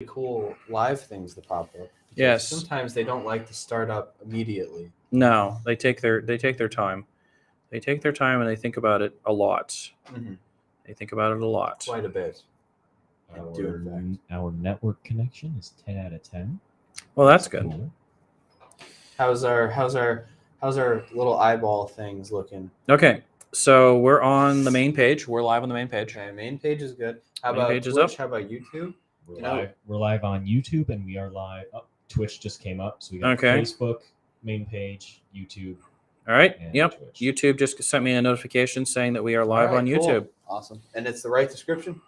cool live things that pop up. Yes. Sometimes they don't like to start up immediately. No, they take their time. They take their time and they think about it a lot. Mm-hmm. They think about it a lot. Quite a bit. Our network connection is 10 out of 10. Well, that's good. Cool. How's our little eyeball things looking? Okay, so we're on the main page. We're live on the main page. Okay, main page is good. How Main about page is Twitch? up. How about YouTube? We're live on YouTube, and we are live. Twitch just came up, so we got Okay. Facebook main page, YouTube. All right. And Yep. Twitch. YouTube just sent me a notification saying that we are live on Cool. YouTube. Awesome. And it's the right description?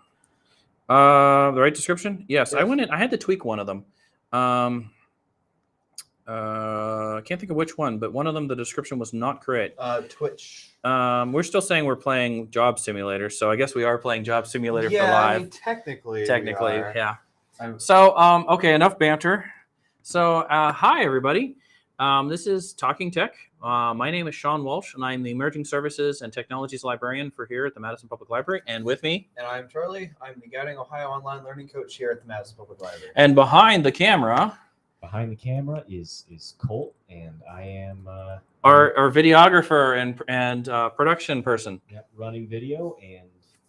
The right description? Yes. I Yes. went in. I had to tweak one of them. I can't think of which one, but one of them, the description was not correct. Twitch. We're still saying we're playing Job Simulator, so I guess we are playing Job Simulator for live. I mean, technically, Yeah. So, okay, enough banter. So, hi, everybody. This is Talking Tech. My name is Sean Walsh, and I'm the Emerging Services and Technologies Librarian for here at the Madison Public Library. And with me... And I'm Charley. I'm the Guiding Ohio Online Learning Coach here at the Madison Public Library. And behind the camera... Behind the camera is Colt, and I am... our videographer and production person. Yep, running video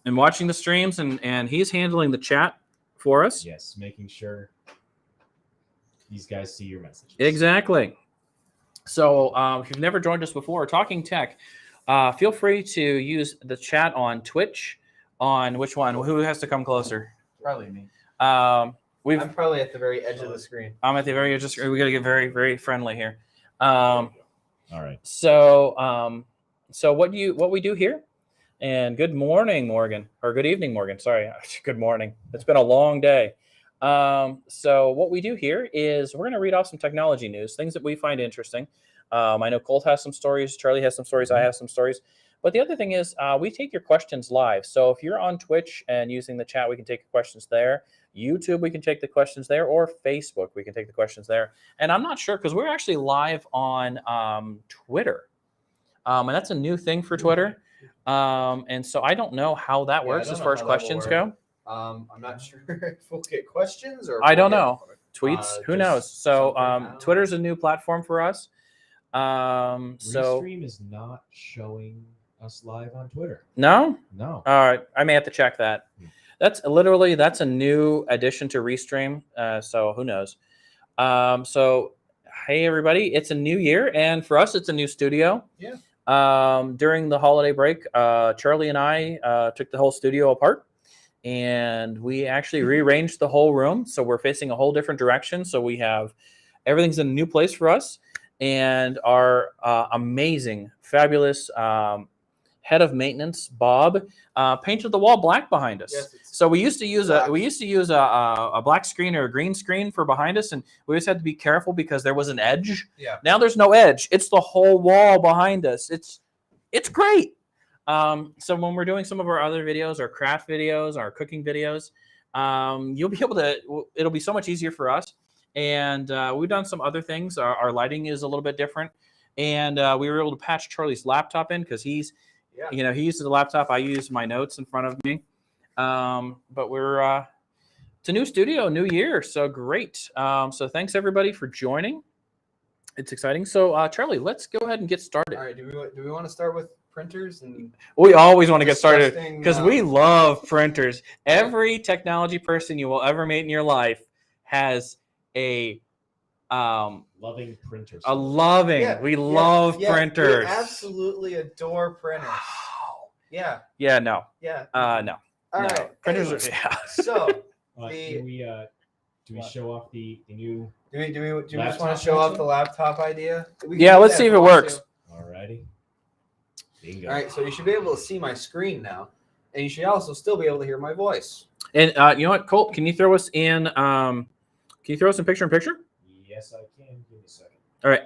and watching the streams, and he's handling the chat for us. Yes, making sure these guys see your messages. Exactly. So if you've never joined us before, Talking Tech, feel free to use the chat on Twitch. On which one? Who has to come closer? Probably me. I'm probably at the very edge of the screen. I'm at the very edge of the screen. We got to get very, very friendly here. All right. So what we do here, and good morning, Morgan, or good evening, Morgan. Sorry, good morning. It's been a long day. So what we do here is we're going to read off some technology news, things that we find interesting. I know Colt has some stories, Charlie has some stories, I have some stories. But the other thing is we take your questions live. So if you're on Twitch and using the chat, we can take your questions there. YouTube, we can take the questions there, or Facebook, we can take the questions there. And I'm not sure because we're actually live on Twitter. And that's a new thing for Twitter. And so I don't know how that works as far as questions go. I'm not sure if we'll get questions or I don't know. Tweets, who knows? So Twitter's a new platform for us. Restream is not showing us live on Twitter. No? No. All right. I may have to check that. That's a new addition to Restream. So who knows? So hey everybody, it's a new year, and for us it's a new studio. Yeah. During the holiday break, Charlie and I took the whole studio apart, and we actually rearranged the whole room. So we're facing a whole different direction. So we have everything's in a new place for us, and our amazing, fabulous head of maintenance, Bob, painted the wall black behind us. Yes, so we used to use a black screen or a green screen for behind us, and we always had to be careful because there was an edge. Yeah. Now there's no edge; it's the whole wall behind us. It's great. So when we're doing some of our other videos, our craft videos, our cooking videos, you'll be able to. It'll be so much easier for us. And we've done some other things. Our lighting is a little bit different, and we were able to patch Charlie's laptop in because he uses the laptop. I use my notes in front of me. But we're it's a new studio, new year, so great. So thanks everybody for joining. It's exciting. So Charlie, let's go ahead and get started. All right. Do we want to start with printers? And we always want to get started because we love printers. Every technology person you will ever meet in your life has a loving printers. We love printers. We absolutely adore printers. Yeah. Yeah. No. Yeah. No. All no. right. Printers anyway, are. Yeah. So do we show off the new? Do we just want to show off the laptop idea? Yeah. Let's see if it works. Alrighty. Bingo. All right. So you should be able to see my screen now, and you should also still be able to hear my voice. And you know what, Colt? Can you throw us in? Can you throw us in picture-in-picture? Yes, I can. Give me a second. All right.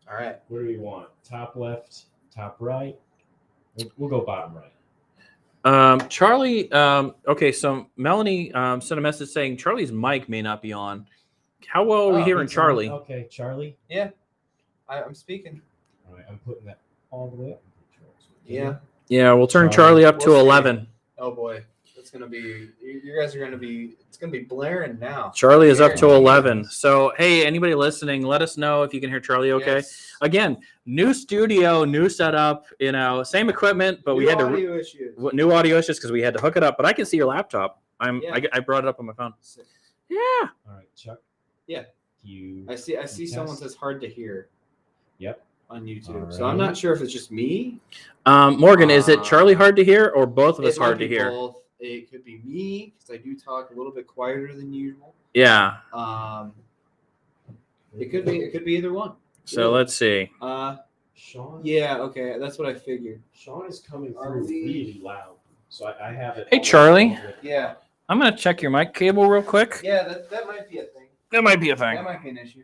All right. What do we want? Top left, top right? We'll go bottom right. Charlie, okay, so Melanie sent a message saying Charlie's mic may not be on. How well are we hearing Charlie? Okay, Charlie? Yeah, I'm speaking. All right, I'm putting that all the way up. Yeah. Yeah, we'll turn Charlie up to 11. Oh, boy. it's gonna be. You guys are gonna be. It's gonna be blaring now. Charlie is up to Guaranteed. 11. So, hey, anybody listening, let us know if you can hear Charlie okay. Yes. Again, new studio, new setup, same equipment, but we had to audio issues. new audio issues because we had to hook it up. But I can see your laptop. Yeah. I brought it up on my phone. Yeah. All right, Chuck. Yeah. You. I see. Someone says hard to hear. Yep. On YouTube. All So I'm right. not sure if it's just me. Morgan, is it Charlie hard to hear or both of us It might hard to be hear? both. It could be me because I do talk a little bit quieter than usual. Yeah. It could be either one. So let's see. Sean. Yeah. Okay. That's what I figured. Sean is coming Are through we- really loud, so I have it. Hey, almost Charlie. all the way. Yeah. I'm gonna check your mic cable real quick. Yeah. That might be a thing. That might be a thing. That might be an issue.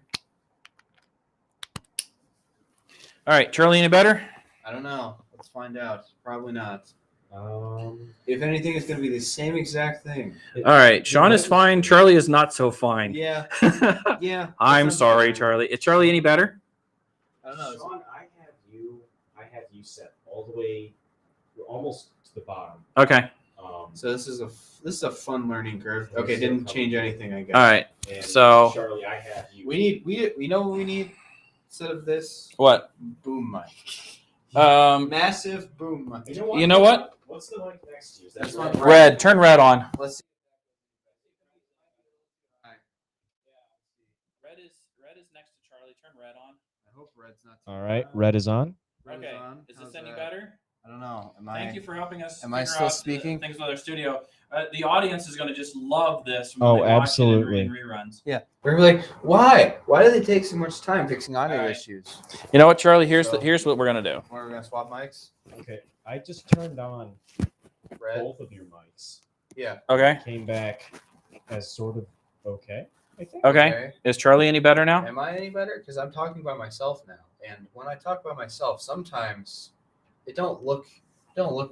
All right, Charlie, any better? I don't know. Let's find out. Probably not. Um, If anything, it's going to be the same exact thing. All right, Sean is fine. Charlie is not so fine. Yeah. Yeah. I'm That's sorry, not bad. Charlie. Is Charlie any better? I don't know. Sean, I have you set all the way, you're almost to the bottom. Okay. So this is a fun learning curve. Okay, didn't change anything, I guess. All right. And So- Charlie, I have you. We know what we need instead of this What? boom mic. Massive boom mic. You know what? What's the mic next to you? Is This that one. right? Red. Turn red on. Let's see. Red is next to Charlie. Turn red on. I hope red's not. All right, red is on. Red Okay. on. Is How's this any that? better? I don't know. Thank you for helping us. Am I figure still out speaking? Things with our studio. The audience is going to just love this. When Oh, they watch it in absolutely. reruns. Yeah. We're gonna be like, why? Why do they take so much time fixing audio All right. issues? You know what, Charlie? Here's So- here's what we're gonna do. We're gonna swap mics. Okay, I just turned on Red. both of your mics. Yeah. Okay. Came back as sort of okay, I think. Okay. Is Charlie any better now? Am I any better? Because I'm talking by myself now, and when I talk by myself, sometimes it don't look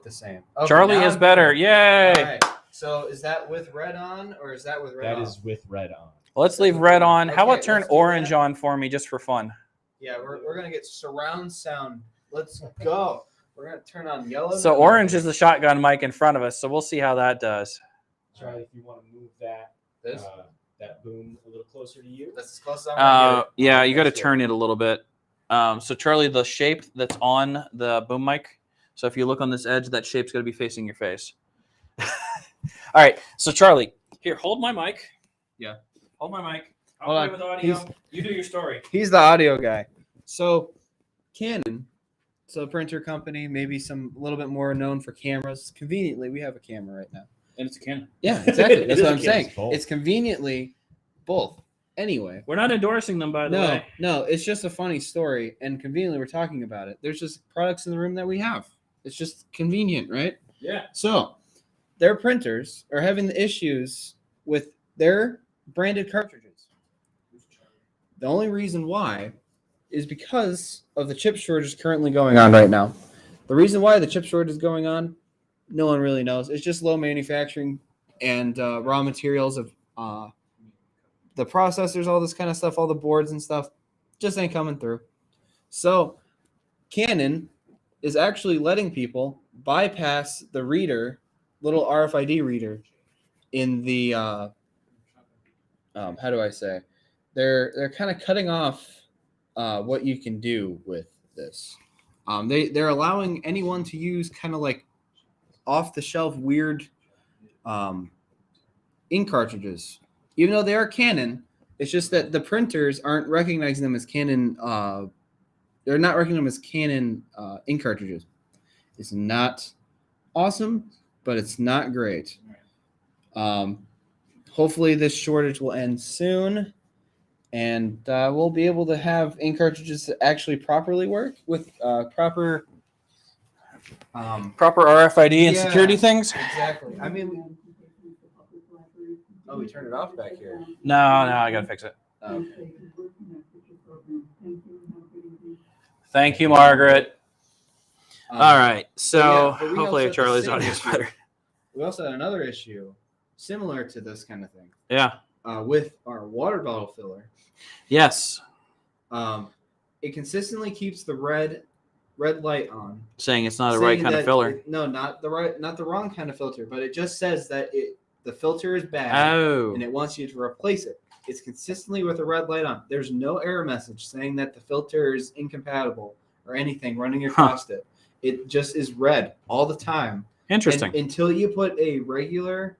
the same. Okay, Charlie now is I'm better. Yay! All right. So is that with red on, or is that with red That on? is with red on. Let's leave red on. How Okay, about turn let's do orange that. on for me just for fun? Yeah, we're gonna get surround sound. Let's go. We're gonna turn on yellow. So orange is the shotgun mic in front of us. So we'll see how that does. Charlie, if you want to move that this. that boom a little closer to you. That's as close as I'm gonna get it. Yeah, you got to That's it. turn it a little bit. So Charlie, the shape that's on the boom mic. So if you look on this edge, that shape's going to be facing your face. All right. So Charlie, here, hold my mic. Yeah. Hold my mic. I'll Hold play on. with audio. He's- You do your story. He's the audio guy. So Canon, so printer company, maybe some a little bit more known for cameras. Conveniently, we have a camera right now. And it's a Canon. Yeah, exactly. It That's is what a I'm Canon, saying. it's both. It's conveniently both. Anyway. We're not endorsing them, by the way. No, it's just a funny story, and conveniently we're talking about it. There's just products in the room that we have. It's just convenient, right? Yeah. So, their printers are having the issues with their branded cartridges. The only reason why is because of the chip shortage currently going on right now. The reason why the chip shortage is going on, no one really knows. It's just low manufacturing and raw materials of the processors, all this kind of stuff, all the boards and stuff, just ain't coming through. So Canon is actually letting people bypass the reader, little RFID reader in the how do I say? They're kind of cutting off what you can do with this. They're allowing anyone to use kind of like off the shelf weird ink cartridges. Even though they are Canon, it's just that the printers aren't recognizing them as Canon. They're not recognizing them as Canon ink cartridges. It's not awesome, but it's not great. Hopefully, this shortage will end soon, and we'll be able to have ink cartridges that actually properly work with proper. Proper RFID and Yeah. security things? Exactly. I mean, we turned it off back here. No, I got to fix it. Oh. Thank you, Margaret. All right. So yeah, but we hopefully also have the Charlie's same audio is issue. better. We also had another issue similar to this kind of thing Yeah. with our water bottle filler. Yes. It consistently keeps the red red light on. Saying it's not the right saying kind of that filler. no, not the wrong kind of filter, but it just says that the filter is bad Oh. and it wants you to replace it. It's consistently with a red light on. There's no error message saying that the filter is incompatible or anything running across it. It just is red all the time. Interesting. And until you put a regular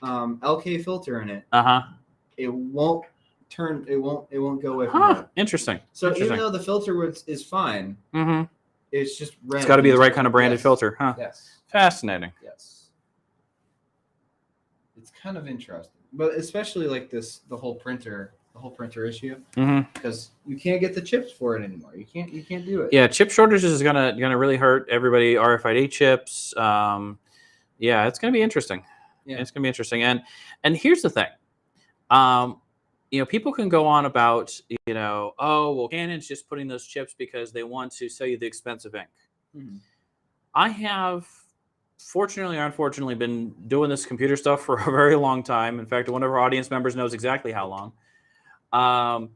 LK filter in it, it won't turn. It won't go away from red. Interesting. So even though the filter is fine, it's just red. It's got to be the right kind of branded filter, huh? Yes. Fascinating. Yes. It's kind of interesting, but especially like the whole printer issue, because you can't get the chips for it anymore. You can't do it. Yeah, chip shortages is gonna really hurt everybody. RFID chips. Yeah, it's gonna be interesting. Yeah, it's gonna be interesting. And here's the thing. People can go on about, oh, well, Canon's just putting those chips because they want to sell you the expensive ink. I have, fortunately or unfortunately, been doing this computer stuff for a very long time. In fact, one of our audience members knows exactly how long.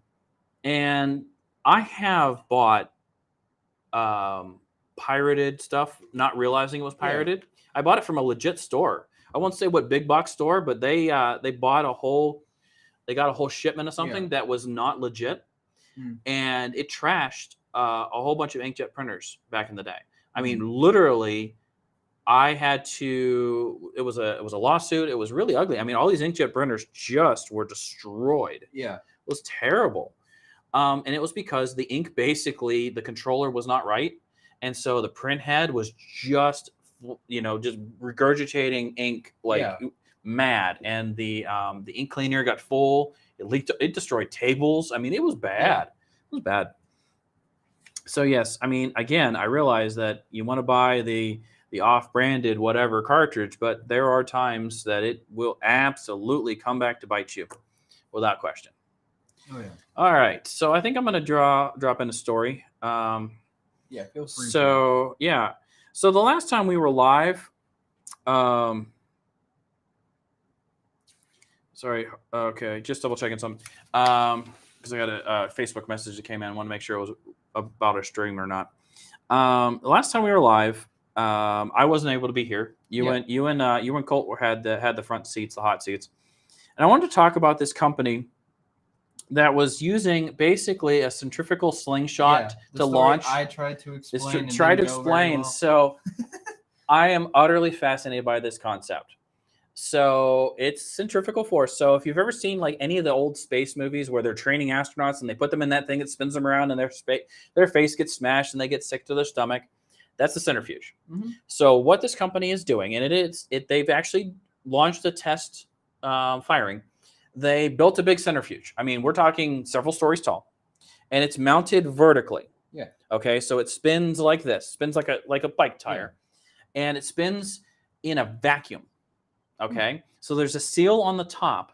And I have bought pirated stuff, not realizing it was pirated. Yeah. I bought it from a legit store. I won't say what big box store, but they bought they got a whole shipment of something that was not legit, and it trashed a whole bunch of inkjet printers back in the day. I mean, literally, I had to. It was a lawsuit. It was really ugly. I mean, all these inkjet printers just were destroyed. Yeah, it was terrible, and it was because the ink, basically, the controller was not right, and so the print head was just regurgitating ink mad, and the ink cleaner got full. It leaked. It destroyed tables. I mean, it was bad. It was bad. So yes, I mean, again, I realize that you want to buy the off-branded whatever cartridge, but there are times that it will absolutely come back to bite you, without question. Oh yeah. All right, so I think I'm going to drop in a story. Yeah, feel free. So yeah, so the last time we were live. Sorry. Okay. Just double checking something. Because I got a Facebook message that came in. I want to make sure it was about a stream or not. The last time we were live, I wasn't able to be here. You and Colt had the front seats, the hot seats, and I wanted to talk about this company that was using basically a centrifugal slingshot to launch. I tried to explain. So I am utterly fascinated by this concept. So it's centrifugal force. So if you've ever seen like any of the old space movies where they're training astronauts and they put them in that thing that spins them around and their face gets smashed and they get sick to their stomach, that's the centrifuge. So what this company is doing, and they've actually launched a test firing. They built a big centrifuge. I mean, we're talking several stories tall, and it's mounted vertically. Yeah. Okay. So it spins like this, spins like a bike tire, and it spins in a vacuum. Okay, so there's a seal on the top,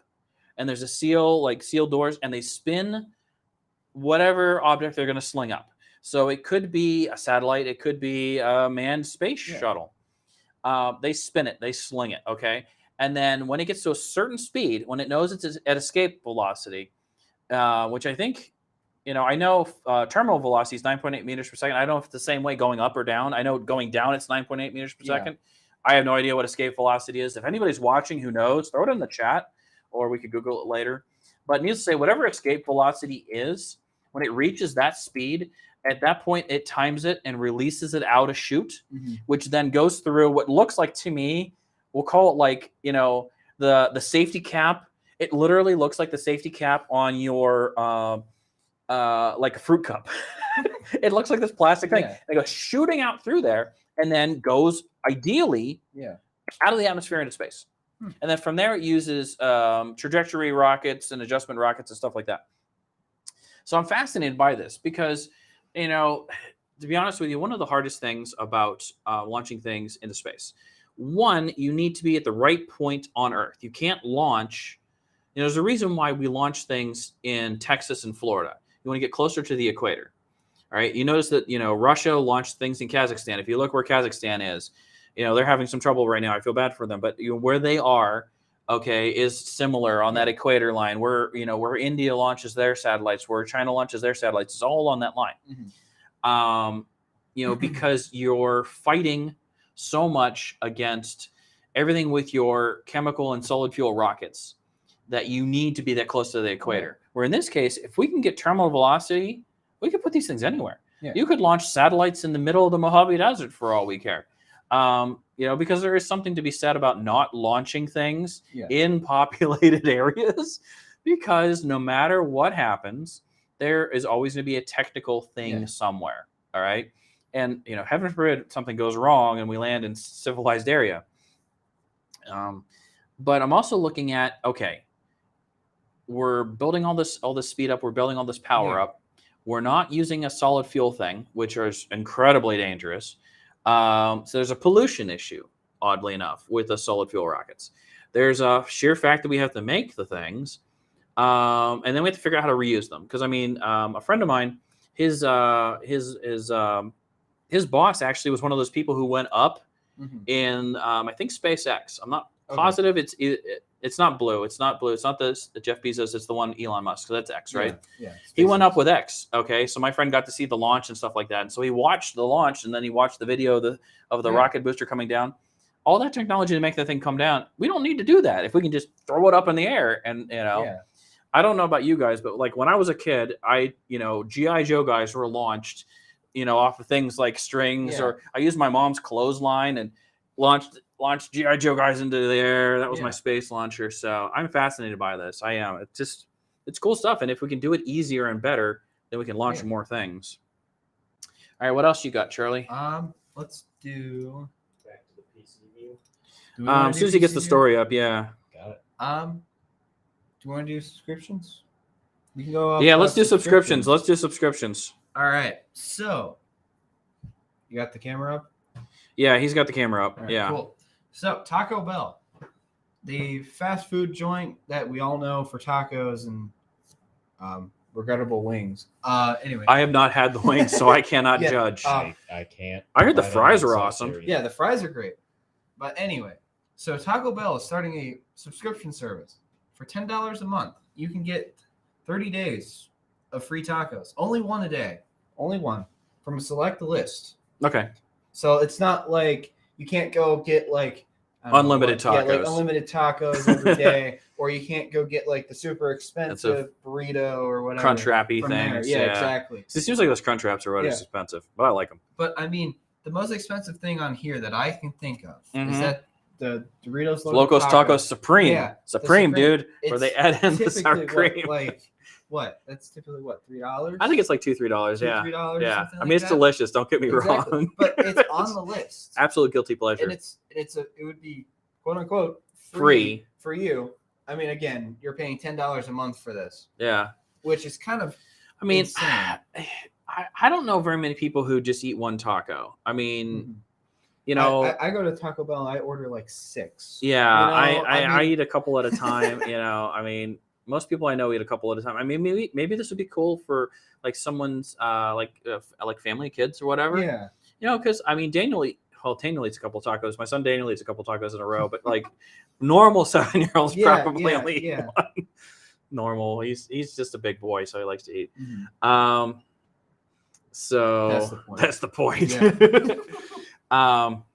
and there's a seal doors, and they spin whatever object they're going to sling up. So it could be a satellite, it could be a manned space shuttle. They spin it, they sling it. Okay, and then when it gets to a certain speed, when it knows it's at escape velocity, which I think, I know terminal velocity is 9.8 meters per second. I don't know if it's the same way going up or down. I know going down it's 9.8 meters per second. I have no idea what escape velocity is. If anybody's watching who knows, throw it in the chat, or we could Google it later. But needless to say, whatever escape velocity is, when it reaches that speed, at that point, it times it and releases it out a chute, which then goes through what looks like, to me, we'll call it like, the safety cap. It literally looks like the safety cap on your, like a fruit cup. It looks like this plastic thing. It goes shooting out through there and then goes ideally out of the atmosphere into space. And then from there, it uses trajectory rockets and adjustment rockets and stuff like that. So I'm fascinated by this because, to be honest with you, one of the hardest things about launching things into space, one, you need to be at the right point on Earth. You can't launch. There's a reason why we launch things in Texas and Florida. You want to get closer to the equator. All right. You notice that, Russia launched things in Kazakhstan. If you look where Kazakhstan is, they're having some trouble right now. I feel bad for them, but where they are, is similar on that equator line where India launches their satellites, where China launches their satellites. It's all on that line. because you're fighting so much against everything with your chemical and solid fuel rockets that you need to be that close to the equator. Where in this case, if we can get terminal velocity, we could put these things anywhere. Yeah. You could launch satellites in the middle of the Mojave Desert for all we care. Because there is something to be said about not launching things in populated areas, because no matter what happens, there is always going to be a technical thing somewhere. All right. And, heaven forbid something goes wrong and we land in civilized area. But I'm also looking at, okay, we're building all this speed up. We're building all this power up. We're not using a solid fuel thing, which is incredibly dangerous. So there's a pollution issue, oddly enough, with the solid fuel rockets. There's a sheer fact that we have to make the things. And then we have to figure out how to reuse them. Because, a friend of mine, his boss actually was one of those people who went up in, I think, SpaceX. I'm not positive. It's not Blue. It's not Blue. It's not the Jeff Bezos. It's the one Elon Musk. So that's X, right? Yeah. He went up with X. Okay. So my friend got to see the launch and stuff like that. And so he watched the launch, and then he watched the video of the rocket booster coming down. All that technology to make that thing come down. We don't need to do that. If we can just throw it up in the air and, I don't know about you guys, but like when I was a kid, G.I. Joe guys were launched, off of things like strings, or I used my mom's clothesline and launched G.I. Joe guys into the air. That was my space launcher. So I'm fascinated by this. I am. It's cool stuff. And if we can do it easier and better, then we can launch more things. All right. What else you got, Charlie? Let's do Back to the PC view. As soon as he gets the story up. Yeah. Got it. Do you want to do subscriptions? You can go up. Yeah. Let's do subscriptions. Let's do subscriptions. All right. So you got the camera up? Yeah. He's got the camera up. Right, yeah. Cool. So Taco Bell, the fast food joint that we all know for tacos and regrettable wings. Anyway, I have not had the wings, so I cannot judge. I can't. I heard the fries are awesome. Yeah, the fries are great. But anyway, so Taco Bell is starting a subscription service for $10 a month. You can get 30 days of free tacos. Only one a day. Only one from a select list. Okay. So it's not like you can't go get like unlimited tacos. Yeah, like unlimited tacos every day, or you can't go get like the super expensive burrito or whatever. Crunchwrappy things. Yeah, exactly. So it seems like those Crunchwraps are always expensive, but I like them. But the most expensive thing on here that I can think of is that the Doritos Locos Tacos Supreme. Yeah, Supreme, dude. Where they add in the sour cream. What? That's typically what, $3? I think it's like $2-3. Yeah. $3. Yeah. It's delicious. Don't get me wrong. But it's on the list. Absolute guilty pleasure. And it would be quote unquote free for you. Again, you're paying $10 a month for this. Yeah. Which is kind of insane. I don't know very many people who just eat one taco. I go to Taco Bell, I order like 6. Yeah, I eat a couple at a time. Most people I know eat a couple at a time. Maybe this would be cool for like someone's like family, kids or whatever. Yeah. Because Daniel eats a couple of tacos. My son Daniel eats a couple of tacos in a row, but like normal 7-year-olds probably only eat one. Normal. He's just a big boy, so he likes to eat. Mm-hmm. So that's the point.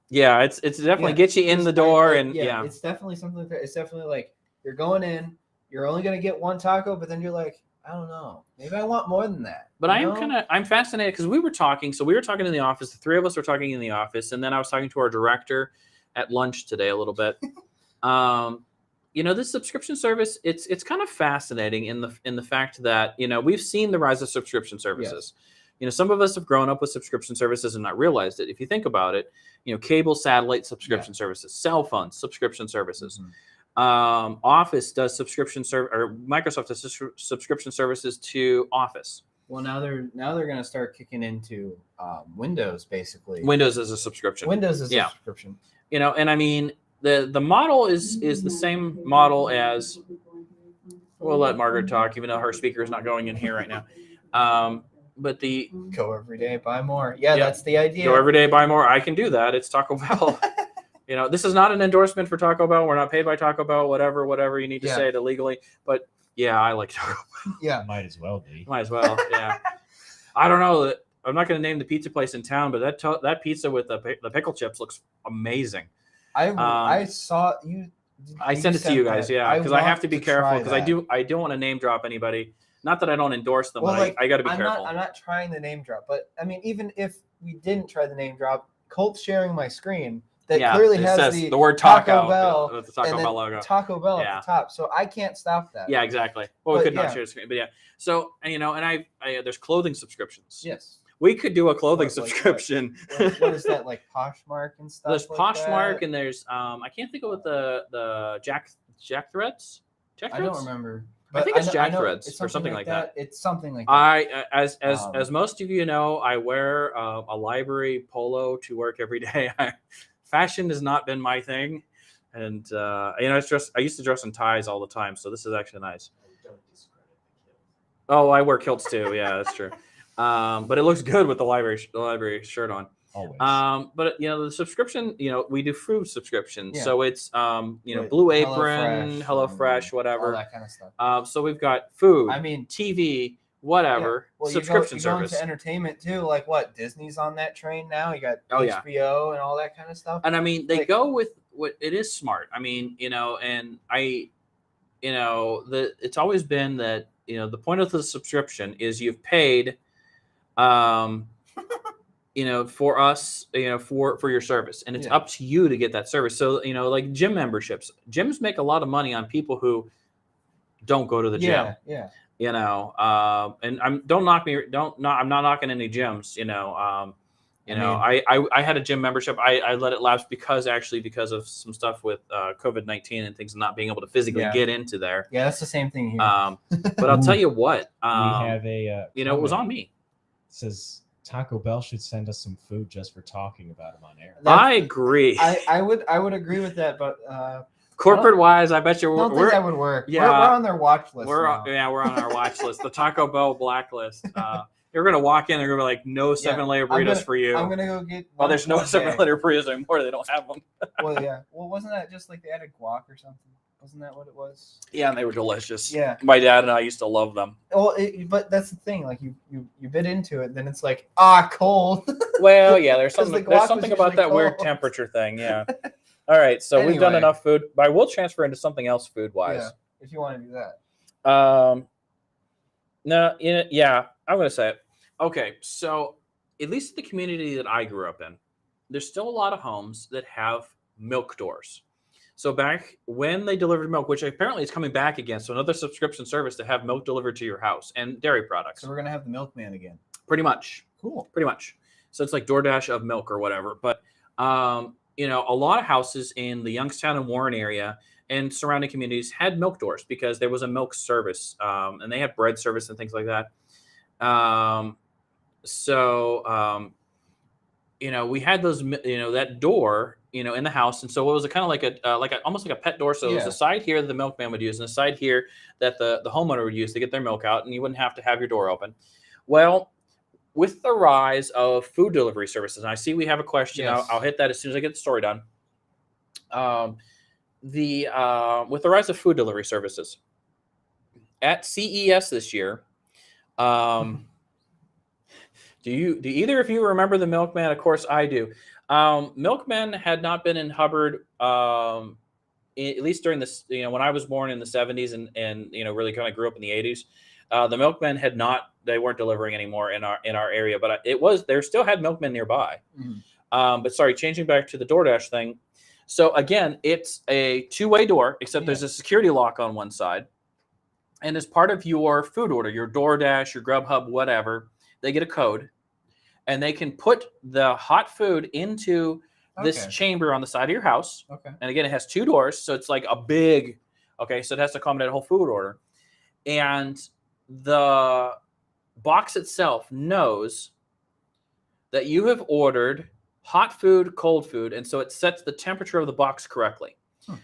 Yeah. It's definitely get you in the door, and it's definitely something like that. It's definitely like you're going in, you're only gonna get one taco, but then you're like, I don't know, maybe I want more than that. But I'm fascinated because we were talking in the office. The three of us were talking in the office, and then I was talking to our director at lunch today a little bit. This subscription service, it's kind of fascinating in the fact that we've seen the rise of subscription services. Yes. Some of us have grown up with subscription services and not realized it. If you think about it, cable, satellite subscription services, cell phones, subscription services. Mm-hmm. Office does or Microsoft does subscription services to Office. Well, now they're going to start kicking into Windows, basically. Windows is a subscription. Windows is a subscription. And the model is the same model as. We'll let Margaret talk, even though her speaker is not going in here right now. But the go every day, buy more. Yeah, that's the idea. Go every day, buy more. I can do that. It's Taco Bell. This is not an endorsement for Taco Bell. We're not paid by Taco Bell, whatever you need to say to legally. But I like Taco Bell. Yeah. Might as well be. Might as well. Yeah. I don't know. I'm not going to name the pizza place in town, but that pizza with the pickle chips looks amazing. I saw you. I sent it to you guys, yeah, because I have to be careful because that. I don't want to name drop anybody. Not that I don't endorse them, Well, but like, I got to be careful. I'm not trying the name drop, but I mean, even if we didn't try the name drop, Colt's sharing my screen that clearly has says the word Taco Bell with the Taco Bell logo. Taco Bell at the top, so I can't stop that. Yeah, exactly. Well, we could not share the screen, but yeah. So and I there's clothing subscriptions. Yes. We could do a clothing subscription. What is that, like Poshmark and stuff? There's like Poshmark that? and there's I can't think of what the Jack Threads. Jack Threads? I don't remember. I think it's Jack Threads or something like that. It's something like that. As most of you know, I wear a library polo to work every day. Fashion has not been my thing, and it's just I used to dress in ties all the time, so this is actually nice. Oh, I wear kilts too. Yeah, that's true. But it looks good with the library shirt on. Always. But the subscription, we do food subscriptions, Yeah. so it's Like Blue Apron, HelloFresh, whatever, all that kind of stuff. So we've got food, I mean, TV, whatever, well, subscription you service. go into entertainment too, like what Disney's on that train now. You got yeah. HBO and all that kind of stuff. And I mean, they Like- go with what it is smart. I mean, and it's always been that the point of the subscription is you've paid, for us, for your service, and it's up to you to get that service. So like gym memberships, gyms make a lot of money on people who don't go to the gym. Yeah. And I'm not knocking any gyms. I had a gym membership. I let it lapse because of some stuff with COVID-19 and things, not being able to physically get into there. Yeah, that's the same thing here. But I'll tell you what. We have a. It was on me. It says Taco Bell should send us some food just for talking about them on air. I agree. I would agree with that, but corporate wise, I bet you I don't think that would work. Yeah, we're on their watch list. We're on our watch list. The Taco Bell blacklist. You're gonna walk in. They're gonna be like, no 7-layer burritos for you. I'm gonna go get. Well, there's no 7-layer burritos anymore. They don't have them. Well, yeah. Well, wasn't that just like they added guac or something? Wasn't that what it was? Yeah, and they were delicious. Yeah. My dad and I used to love them. Well, but that's the thing. Like you bit into it, then it's like cold. Well, yeah. There's something about that cold. Weird temperature thing. Yeah. All right. So we've done enough food, but I will transfer into something else food wise. Yeah, if you want to do that. No. Yeah. I'm gonna say it. Okay. So at least the community that I grew up in, there's still a lot of homes that have milk doors. So back when they delivered milk, which apparently is coming back again, so another subscription service to have milk delivered to your house and dairy products. So we're gonna have the Milkman again. Pretty much. Cool. Pretty much. So it's like DoorDash of milk or whatever. But a lot of houses in the Youngstown and Warren area and surrounding communities had milk doors because there was a milk service, and they had bread service and things like that. We had those, that door, in the house. And so it was kind of like almost like a pet door. So it was a side here that the milkman would use and a side here that the homeowner would use to get their milk out. And you wouldn't have to have your door open. Well, with the rise of food delivery services, and I see we have a question. Yes. I'll hit that as soon as I get the story done. With the rise of food delivery services at CES this year, do either of you remember the Milkman? Of course I do. Milkman had not been in Hubbard, at least during this, when I was born in the 70s and really kind of grew up in the 80s. The Milkmen they weren't delivering anymore in our area, but there still had Milkmen nearby. Mm-hmm. But sorry, changing back to the DoorDash thing. So again, it's a two-way door, except there's a security lock on one side. And as part of your food order, your DoorDash, your Grubhub, whatever, they get a code. And they can put the hot food into this chamber on the side of your house. Okay. And again, it has two doors. So it's like a big, so it has to accommodate a whole food order. And the box itself knows that you have ordered hot food, cold food. And so it sets the temperature of the box correctly.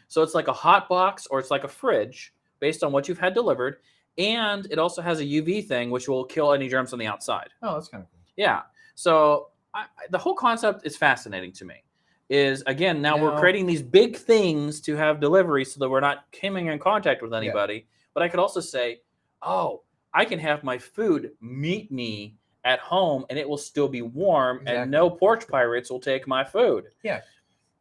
So it's like a hot box or it's like a fridge based on what you've had delivered. And it also has a UV thing, which will kill any germs on the outside. Oh, that's kind of cool. Yeah. So the whole concept is fascinating to me. Now we're creating these big things to have delivery so that we're not coming in contact with anybody. Yeah. But I could also say, I can have my food meet me at home and it will still be warm, Exactly. and no porch pirates will take my food.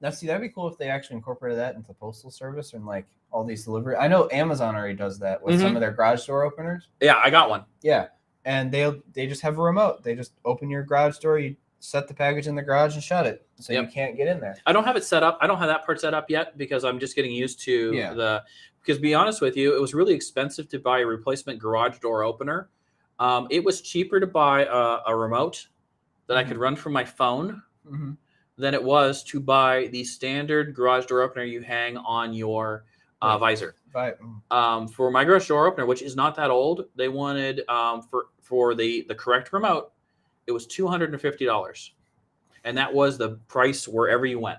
Now, see, that'd be cool if they actually incorporated that into the postal service and like all these delivery. I know Amazon already does that with some of their garage door openers. Yeah, I got one. Yeah, and they just have a remote. They just open your garage door. You set the package in the garage and shut it, so you can't get in there. I don't have it set up. I don't have that part set up yet because I'm just getting used to because to be honest with you, it was really expensive to buy a replacement garage door opener. It was cheaper to buy a remote that I could run from my phone than it was to buy the standard garage door opener you hang on your visor. For my garage door opener, which is not that old, they wanted for the correct remote, it was $250, and that was the price wherever you went.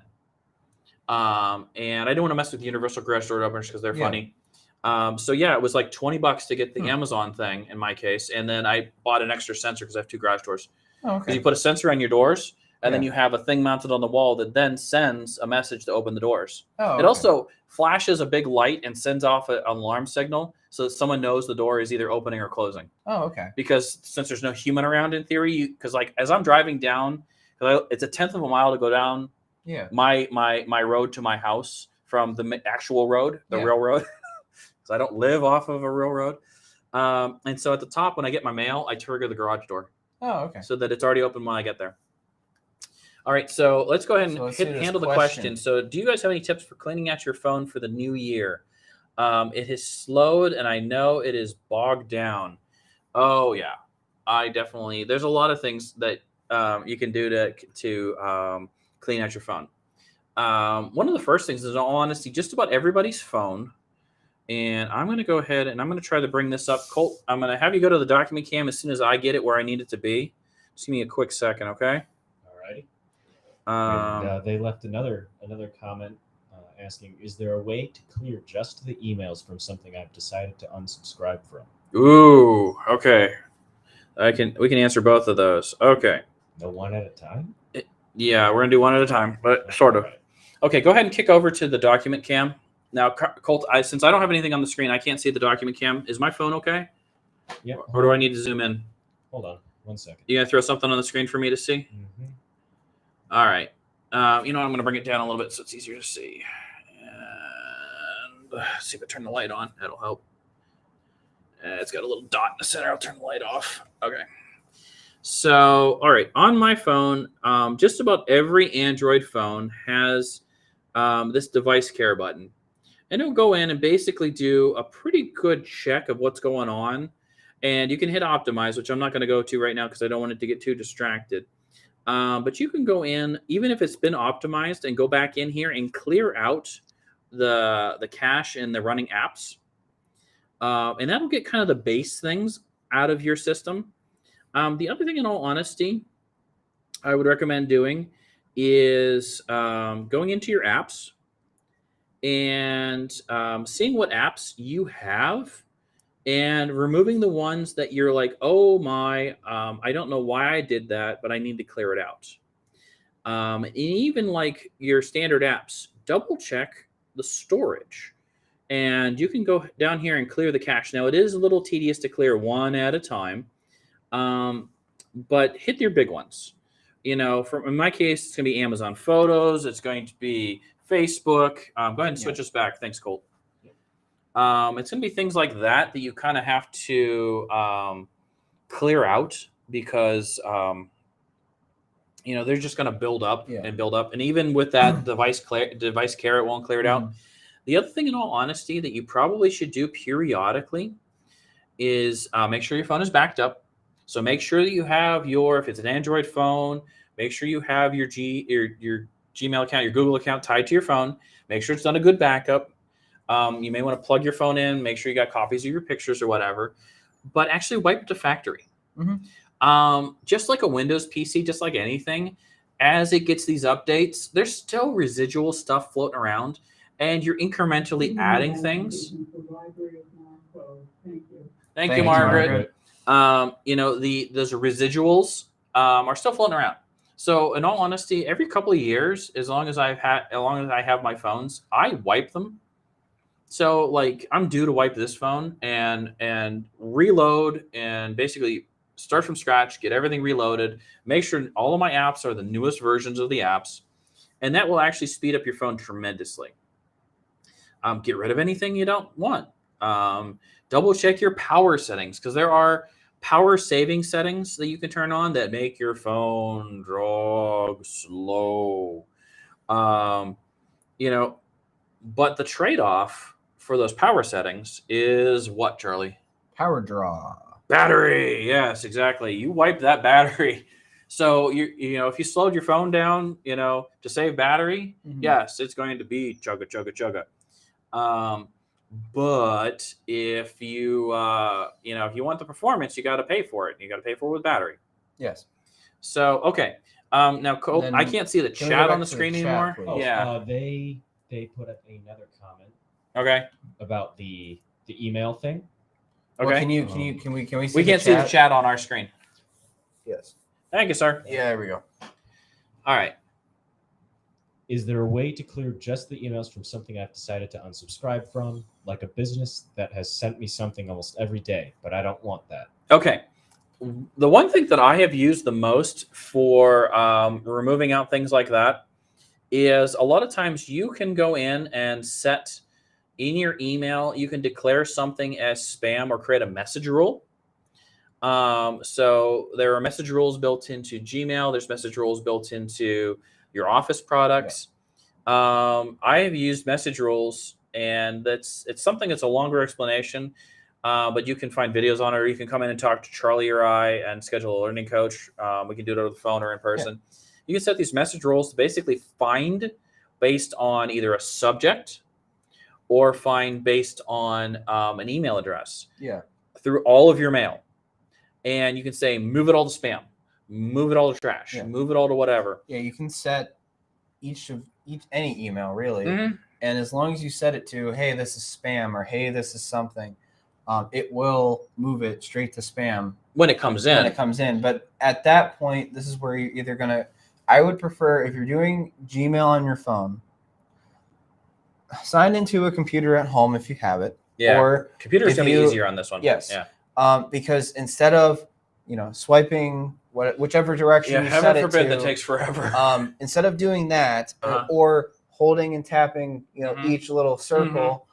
And I don't want to mess with universal garage door openers because they're funny. So yeah, it was like $20 to get the Amazon thing in my case, and then I bought an extra sensor because I have 2 garage doors. Oh, okay. You put a sensor on your doors, and then you have a thing mounted on the wall that then sends a message to open the doors. Oh, It also flashes a big light and sends off an alarm signal so that someone knows the door is either opening or closing. Oh, okay. Because since there's no human around in theory, because like as I'm driving down, it's a 1/10 of a mile to go down my road to my house from the actual road, the real road, because I don't live off of a real road. And so at the top, when I get my mail, I trigger the garage door. Oh, okay. So that it's already open when I get there. All right, so let's go ahead and handle the question. So do you guys have any tips for cleaning out your phone for the new year? It has slowed, and I know it is bogged down. Oh, yeah. I definitely – there's a lot of things that you can do to clean out your phone. One of the first things is, in all honesty, just about everybody's phone. And I'm going to go ahead and I'm going to try to bring this up. Colt, I'm going to have you go to the document cam as soon as I get it where I need it to be. Just give me a quick second, okay? All righty. And they left another comment asking, is there a way to clear just the emails from something I've decided to unsubscribe from? Ooh, okay. We can answer both of those. Okay. No, one at a time? Yeah, we're going to do one at a time, but sort of. Okay, go ahead and kick over to the document cam. Now, Colt, since I don't have anything on the screen, I can't see the document cam. Is my phone okay? Yeah. Or do I need to zoom in? Hold on 1 second. You going to throw something on the screen for me to see? Mm-hmm. All right. You know what? I'm going to bring it down a little bit so it's easier to see. And see if I turn the light on. That'll help. It's got a little dot in the center. I'll turn the light off. Okay. So, all right. On my phone, just about every Android phone has this device care button. And it'll go in and basically do a pretty good check of what's going on. And you can hit optimize, which I'm not going to go to right now because I don't want it to get too distracted. But you can go in, even if it's been optimized, and go back in here and clear out the cache and the running apps. And that'll get kind of the base things out of your system. The other thing, in all honesty, I would recommend doing is going into your apps and seeing what apps you have and removing the ones that you're like, oh my, I don't know why I did that, but I need to clear it out. And even like your standard apps, double check the storage. And you can go down here and clear the cache. Now, it is a little tedious to clear one at a time, but hit your big ones. You know, in my case, it's going to be Amazon Photos. It's going to be Facebook. Go ahead and switch us back. Thanks, Colt. It's going to be things like that you kind of have to clear out because, you know, they're just going to build up and build up. And even with that device care, it won't clear it out. The other thing, in all honesty, that you probably should do periodically is make sure your phone is backed up. So make sure that you have if it's an Android phone, make sure you have your Gmail account, your Google account tied to your phone. Make sure it's done a good backup. You may want to plug your phone in, make sure you got copies of your pictures or whatever, but actually wipe it to factory. Just like a Windows PC, just like anything, as it gets these updates, there's still residual stuff floating around, and you're incrementally adding things. Thank you, Margaret. You know, those residuals are still floating around. So in all honesty, every couple of years, as long as I have my phones, I wipe them. So like I'm due to wipe this phone and reload and basically start from scratch, get everything reloaded, make sure all of my apps are the newest versions of the apps, and that will actually speed up your phone tremendously. Get rid of anything you don't want. Double check your power settings, because there are power saving settings that you can turn on that make your phone drag slow. But the trade-off for those power settings is what, Charlie? Power draw. Battery. Yes, exactly. You wipe that battery. So if you slowed your phone down, to save battery, yes, it's going to be chugga chugga chugga. But if you want the performance, you got to pay for it. You got to pay for it with battery. Yes. So okay. Now, Colt, I can't see the chat on the screen anymore. Oh, yeah. They put up another comment. Okay. About the email thing. Okay. Well, can we see? We can't see the chat on our screen. Yes. Thank you, sir. Yeah, there we go. All right. Is there a way to clear just the emails from something I've decided to unsubscribe from, like a business that has sent me something almost every day, but I don't want that? Okay. The one thing that I have used the most for removing out things like that is a lot of times you can go in and set in your email, you can declare something as spam or create a message rule. So there are message rules built into Gmail. There's message rules built into your Office products. Yeah. I have used message rules, and it's something that's a longer explanation, but you can find videos on it, or you can come in and talk to Charlie or I and schedule a learning coach. We can do it over the phone or in person. Yeah. You can set these message rules to basically find based on either a subject or find based on an email address. Yeah. Through all of your mail. And you can say, move it all to spam, move it all to trash, move it all to whatever. Yeah, you can set any email really. And as long as you set it to, hey, this is spam, or hey, this is something, it will move it straight to spam when it comes in. But at that point, this is where you're either gonna, I would prefer, if you're doing Gmail on your phone, sign into a computer at home if you have it. Yeah. Or computer is going to be easier on this one. Yes. Yeah. Because instead of swiping whichever direction you set it to, heaven forbid that takes forever. Instead of doing that, or holding and tapping each little circle,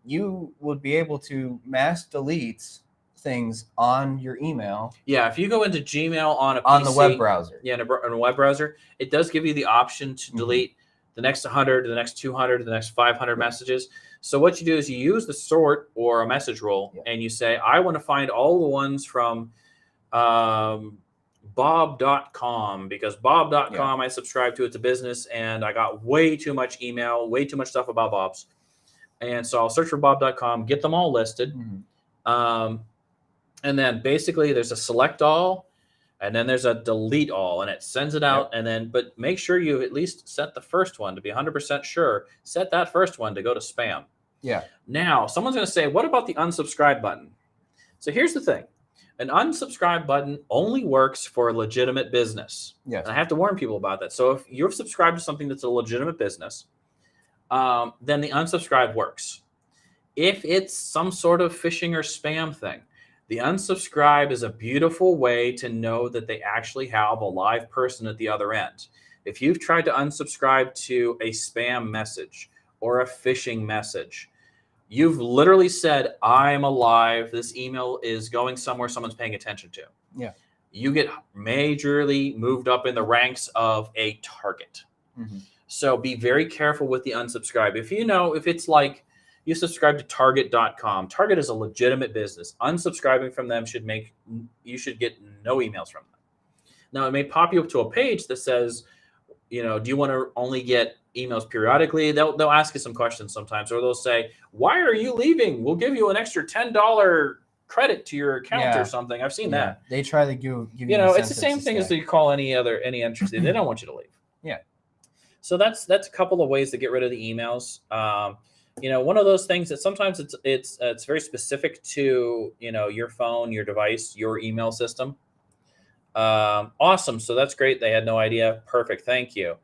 you would be able to mass delete things on your email. Yeah, if you go into Gmail on a PC, on the web browser. Yeah, on a web browser, it does give you the option to delete the next 100, the next 200, the next 500 messages. So what you do is you use the sort or a message rule, and you say, I want to find all the ones from Bob.com, because Bob.com I subscribe to. It's a business, and I got way too much email, way too much stuff about Bob's. And so I'll search for Bob.com, get them all listed. And then basically there's a select all, and then there's a delete all, and it sends it out. And then, but make sure you at least set the first one to be 100% sure. Set that first one to go to spam. Yeah. Now, someone's going to say, what about the unsubscribe button? So here's the thing. An unsubscribe button only works for a legitimate business. Yes. And I have to warn people about that. So if you're subscribed to something that's a legitimate business, then the unsubscribe works. If it's some sort of phishing or spam thing, the unsubscribe is a beautiful way to know that they actually have a live person at the other end. If you've tried to unsubscribe to a spam message or a phishing message, you've literally said, I'm alive. This email is going somewhere someone's paying attention to. Yeah. You get majorly moved up in the ranks of a target. So be very careful with the unsubscribe. If it's like you subscribe to Target.com, Target is a legitimate business. Unsubscribing from them you should get no emails from them. Now, it may pop you up to a page that says, do you want to only get emails periodically? They'll ask you some questions sometimes, or they'll say, why are you leaving? We'll give you an extra $10 credit to your account or something. I've seen that. They try to give you it's the same thing as you call any interest. They don't want you to leave. Yeah. So that's a couple of ways to get rid of the emails. One of those things that sometimes it's very specific to, your phone, your device, your email system. Awesome. So that's great. They had no idea. Perfect. Thank you.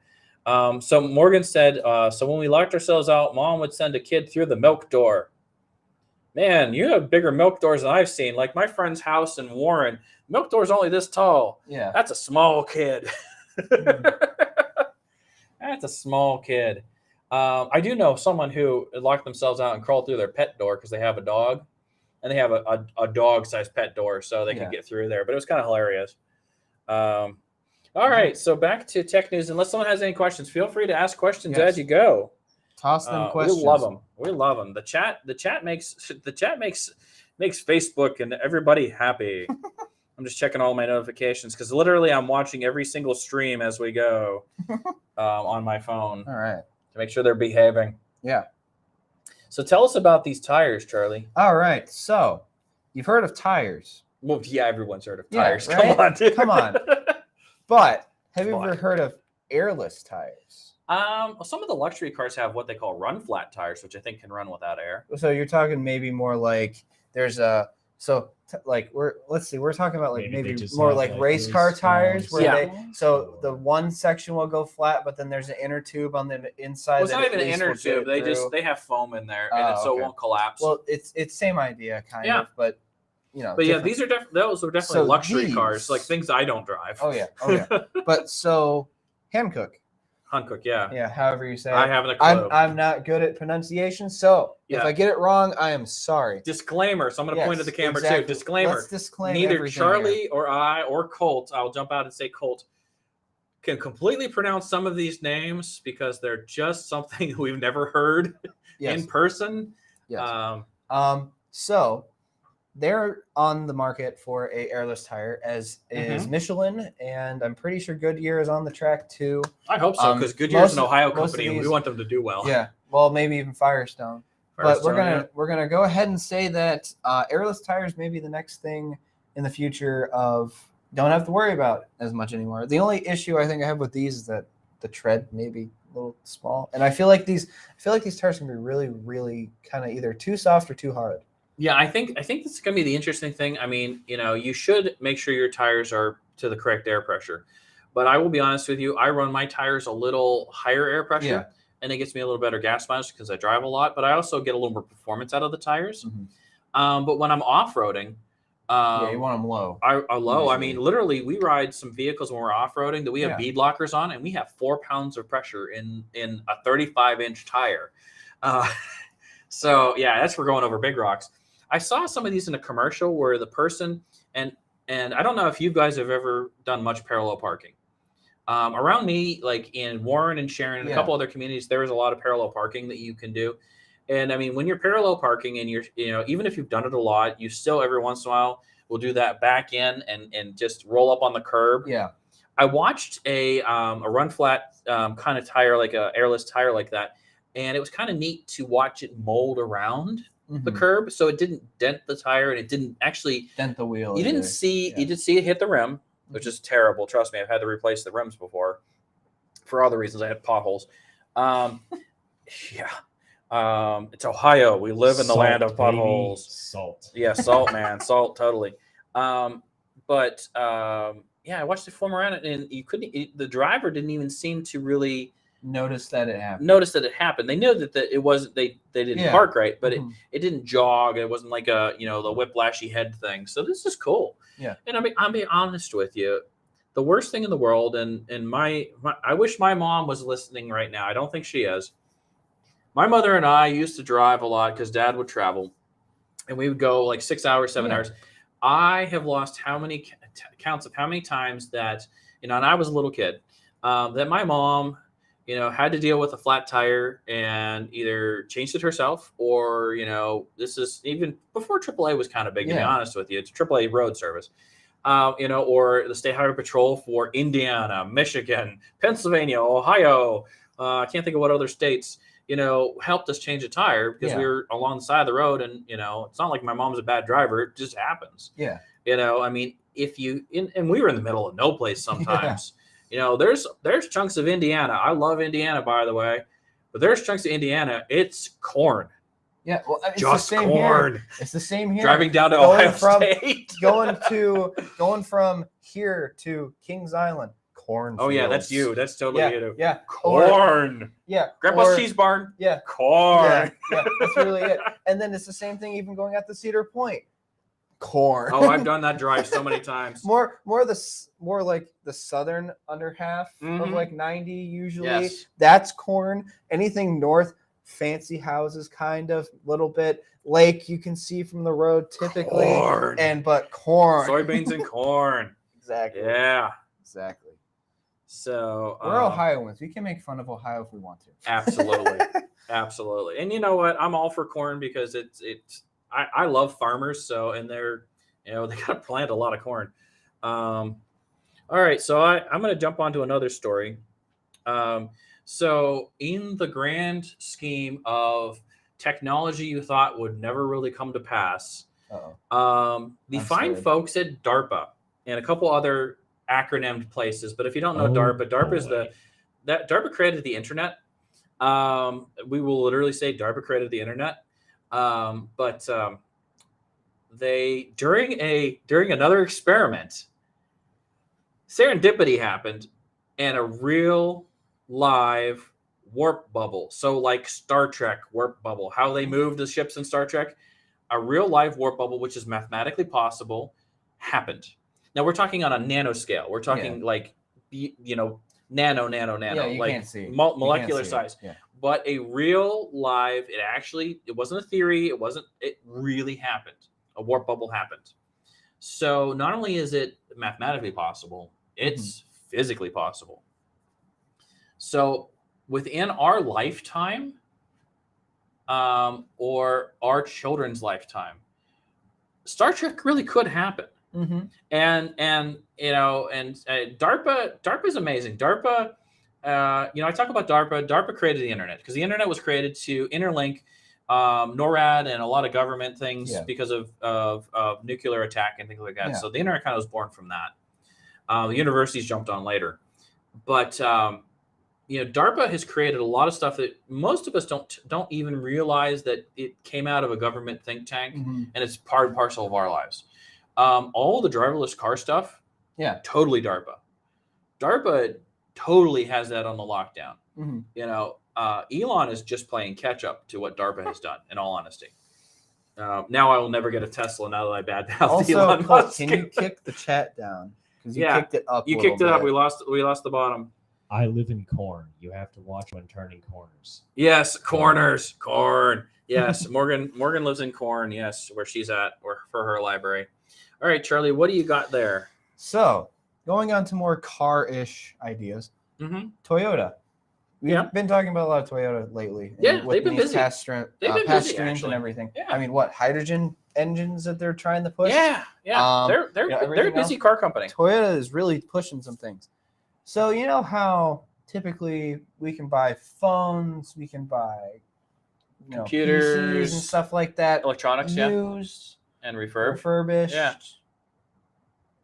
So Morgan said, so when we locked ourselves out, Mom would send a kid through the milk door. man, you have bigger milk doors than I've seen. Like my friend's house in Warren, milk door's only this tall. Yeah. That's a small kid. That's a small kid. I do know someone who locked themselves out and crawled through their pet door because they have a dog, and they have a dog-sized pet door, so they can get through there. But it was kind of hilarious. All right, so back to tech news. Unless someone has any questions, feel free to ask questions as you go. Toss them questions. We love them. We love them. The chat makes Facebook and everybody happy. I'm just checking all my notifications because literally I'm watching every single stream as we go on my phone. All right. To make sure they're behaving. Yeah. So tell us about these tires, Charlie. All right. So you've heard of tires. Well, yeah, everyone's heard of tires. Yeah, right? Come on, dude. Come on. But have you ever heard of airless tires? Some of the luxury cars have what they call run flat tires, which I think can run without air. So you're talking maybe more like we're talking about maybe more like race car tires where the one section will go flat, but then there's an inner tube on the inside. Well, it's not even an inner tube. They have foam in there, and so it won't collapse. Well, it's same idea kind of, but But yeah, these are those are definitely luxury cars, like things I don't drive. Oh yeah. But so Hankook. Yeah. However you say it. I haven't a clue. I'm not good at pronunciation, so if I get it wrong, I am sorry. Disclaimer. So I'm going to point at the camera too. Disclaimer. Let's disclaim neither Charlie or I or Colt, I'll jump out and say Colt, can completely pronounce some of these names because they're just something we've never heard in person. Yes. So they're on the market for a airless tire, as is Michelin, and I'm pretty sure Goodyear is on the track too. I hope so, because Goodyear is an Ohio company, and we want them to do well. Yeah, well, maybe even Firestone. But we're gonna go ahead and say that airless tires may be the next thing in the future of don't have to worry about as much anymore. The only issue I think I have with these is that the tread may be a little small, and I feel like these tires can be really, really kind of either too soft or too hard. Yeah, I think this is going to be the interesting thing. I mean, you should make sure your tires are to the correct air pressure. But I will be honest with you, I run my tires a little higher air pressure, and it gets me a little better gas mileage because I drive a lot. But I also get a little more performance out of the tires. But when I'm off-roading, you want them low. Low. I mean, literally, we ride some vehicles when we're off-roading that we have bead lockers on, and we have 4 pounds of pressure in a 35-inch tire. So yeah, that's for going over big rocks. I saw some of these in a commercial where the person, and I don't know if you guys have ever done much parallel parking. Around me, like in Warren and Sharon and a couple other communities, there is a lot of parallel parking that you can do. And I mean, when you're parallel parking and you're, even if you've done it a lot, you still every once in a while will do that back in and just roll up on the curb. Yeah. I watched a run flat kind of tire, like a airless tire like that. And it was kind of neat to watch it mold around the curb, so it didn't dent the tire and it didn't actually dent the wheel. You didn't see it hit the rim, which is terrible. Trust me, I've had to replace the rims before for other reasons. I had potholes. It's Ohio. We live in the land of potholes. Salt. Yeah, salt, man, salt, totally. I watched it form around it, and you couldn't. The driver didn't even seem to really notice that it happened. They knew that it wasn't they didn't park right, but it didn't jog. It wasn't like the whiplashy head thing. So this is cool. Yeah. And I mean, I'll be honest with you, the worst thing in the world, and my I wish my mom was listening right now. I don't think she is. My mother and I used to drive a lot because Dad would travel, and we would go like 6 hours, 7 hours. I have lost how many counts of how many times that and I was a little kid that my mom had to deal with a flat tire and either changed it herself or, this is even before AAA was kind of big, to be honest with you. It's AAA road service, or the State Highway Patrol for Indiana, Michigan, Pennsylvania, Ohio. I can't think of what other states, helped us change a tire because we were along the side of the road. And, it's not like my mom's a bad driver. It just happens. Yeah. I mean, and we were in the middle of no place sometimes. There's chunks of Indiana. I love Indiana, by the way, but there's chunks of Indiana. It's corn. Yeah, well, it's just the same corn. Here. It's the same here. Driving down to Ohio State, going from here to Kings Island, corn. Oh yeah, that's fields. you. That's totally Yeah, you. yeah. Corn. Yeah. Grandpa's cheese barn. Yeah. Corn. Yeah, that's really it. And then it's the same thing even going out to Cedar Point. Corn. Oh, I've done that drive so many times. more like the southern under half of like 90 usually. Yes. That's corn. Anything north, fancy houses kind of, little bit. Lake you can see from the road typically. Corn. But corn. Soybeans and corn. Exactly. Yeah. Exactly. So We're Ohioans. We can make fun of Ohio if we want to. Absolutely. Absolutely. And you know what? I'm all for corn because I love farmers. So, and they're, they got to plant a lot of corn. All right. So I'm going to jump onto another story. So in the grand scheme of technology you thought would never really come to pass, the fine folks at DARPA and a couple other acronymed places, but if you don't know DARPA is that DARPA created the internet. We will literally say DARPA created the internet. But they during another experiment, serendipity happened, and a real live warp bubble. So like Star Trek warp bubble, how they move the ships in Star Trek, a real live warp bubble, which is mathematically possible, happened. Now we're talking on a nanoscale. We're talking like, nano, Yeah, you like can't see. molecular size. Yeah. But a real live, it wasn't a theory. It really happened. A warp bubble happened. So not only is it mathematically possible, it's physically possible. So within our lifetime, or our children's lifetime, Star Trek really could happen. And DARPA is amazing. DARPA, I talk about DARPA. DARPA created the internet because the internet was created to interlink NORAD and a lot of government things because of nuclear attack and things like that. So the internet kind of was born from that. The universities jumped on later, but DARPA has created a lot of stuff that most of us don't even realize that it came out of a government think tank, and it's part and parcel of our lives. All the driverless car stuff, totally DARPA. DARPA totally has that on the lockdown. Elon is just playing catch up to what DARPA has done, in all honesty. Now I will never get a Tesla now that I badmouthed Elon Musk. Can you kick the chat down? Because you kicked it up. You kicked it up. We lost the bottom. I live in corn. You have to watch when turning corners. Yes, corners, corn. Yes, Morgan lives in corn. Yes, where she's at, or for her library. All right, Charlie, what do you got there? So, going on to more car-ish ideas. Toyota. We've been talking about a lot of Toyota lately. Yeah, they've been busy. Past they've been busy, streams and everything. Yeah. I mean, what, hydrogen engines that they're trying to push? Yeah. They're a busy car company. Toyota is really pushing some things. So you know how typically we can buy phones, we can buy computers PCs and stuff like that, electronics, used and refurbished. Yeah.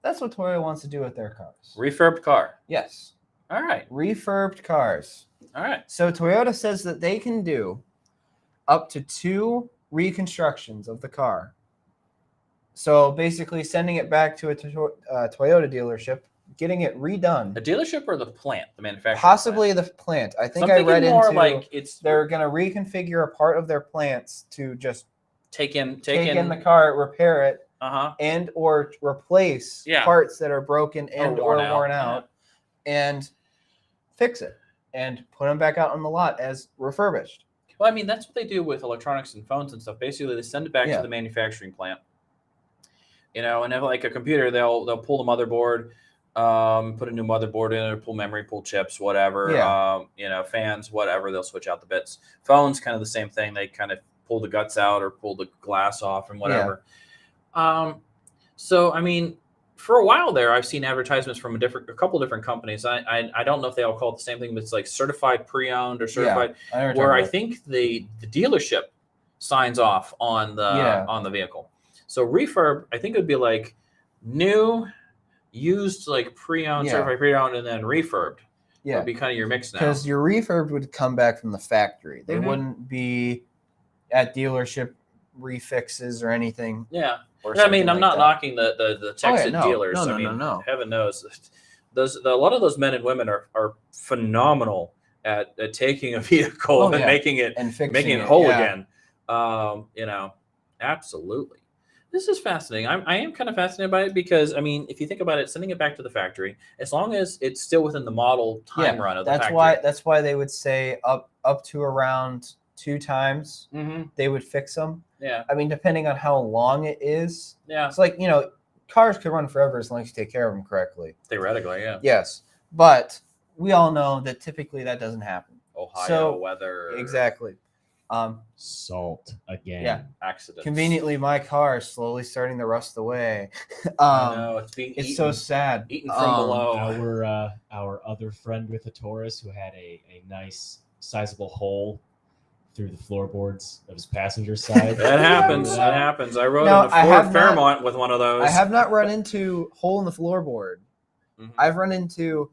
That's what Toyota wants to do with their cars. Refurbed car. Yes. All right. Refurbed cars. All right. So Toyota says that they can do up to 2 reconstructions of the car. So basically sending it back to a Toyota dealership, getting it redone. The dealership or the plant, the manufacturer? Possibly the plant. I think I read more into like they're going to reconfigure a part of their plants to just take in the car, repair it, and or replace parts that are broken and or worn out, and fix it and put them back out on the lot as refurbished. Well, I mean, that's what they do with electronics and phones and stuff. Basically, they send it back to the manufacturing plant. And if like a computer, they'll pull the motherboard, put a new motherboard in it, pull memory, pull chips, whatever. Fans, whatever. They'll switch out the bits. Phones, kind of the same thing. They kind of pull the guts out or pull the glass off and whatever. So I mean, for a while there, I've seen advertisements from a couple different companies. I don't know if they all call it the same thing, but it's like certified pre-owned or certified, where I think the dealership signs off on the vehicle. So refurb, I think it would be like new, used, like pre-owned, certified pre-owned, and then refurbed. Yeah, would be kind of your mix now. Because your refurb would come back from the factory. They wouldn't be at dealership refixes or anything. Yeah. I mean, I'm not knocking the Texas dealers. No. Heaven knows a lot of those men and women are phenomenal at taking a vehicle Oh, and yeah. making it And fixing making it it, whole yeah. again. Absolutely. This is fascinating. I am kind of fascinated by it because, I mean, if you think about it, sending it back to the factory, as long as it's still within the model time run of the factory. That's why they would say up to around 2 times they would fix them. Yeah. I mean, depending on how long it is. Yeah. It's like, cars could run forever as long as you take care of them correctly. Theoretically, yeah. Yes. But we all know that typically that doesn't happen. Ohio weather. Exactly. Salt again. Yeah. Accidents. Conveniently, my car is slowly starting to rust away. I know, it's being it's eaten, so sad. eaten from below. Our other friend with a Taurus who had a nice sizable hole through the floorboards of his passenger side. That happens. That happens. I rode Now, in a Ford Fairmont with one of those. I have not run into hole in the floorboard. Mhm. I've run into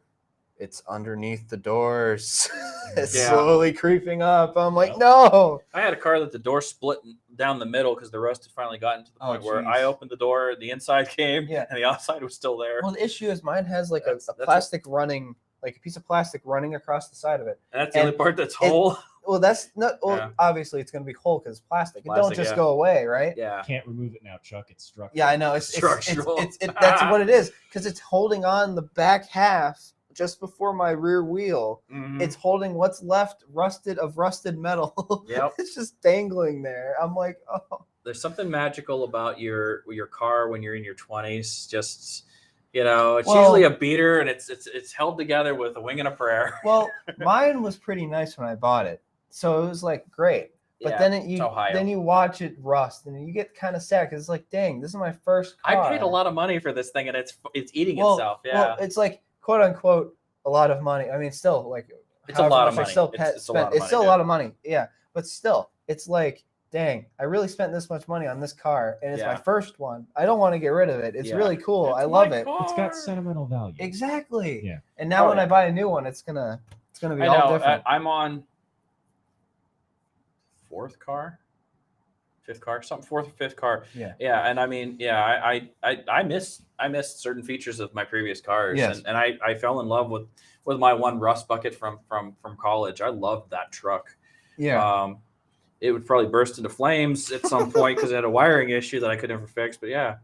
it's underneath the doors. It's Yeah. slowly creeping up. I'm like, no. I had a car that the door split down the middle because the rust had finally gotten to the point where I opened the door, the inside came, and the outside was still there. Well, the issue is mine has like a plastic running, like a piece of plastic running across the side of it. And that's the only part that's whole. Well, that's not. Well, obviously it's going to be whole because it's plastic. It don't just go away, right? Yeah. Can't remove it now, Chuck. It's structural. Yeah, I know. It's structural. That's what it is because it's holding on the back half just before my rear wheel. It's holding what's left rusted metal. Yep. It's just dangling there. I'm like, oh. There's something magical about your car when you're in your 20s. Just it's usually a beater and it's held together with a wing and a prayer. Well, mine was pretty nice when I bought it, so it was like great. But then you watch it rust and you get kind of sad because it's like, dang, this is my first car. I paid a lot of money for this thing and it's eating itself. Yeah. Well, it's like quote unquote a lot of money. I mean, still like it's a lot of money. It's still a lot of money. Yeah, but still, it's like, dang, I really spent this much money on this car, and it's my first one. I don't want to get rid of it. It's really cool. I love it. It's got sentimental value. Exactly. Yeah. And now when I buy a new one, it's gonna be all different. I'm on fifth car, something fourth or fifth car. Yeah. Yeah, and I mean, I miss certain features of my previous cars, and I fell in love with my one rust bucket from college. I loved that truck. Yeah. It would probably burst into flames at some point because it had a wiring issue that I could never fix. But yeah,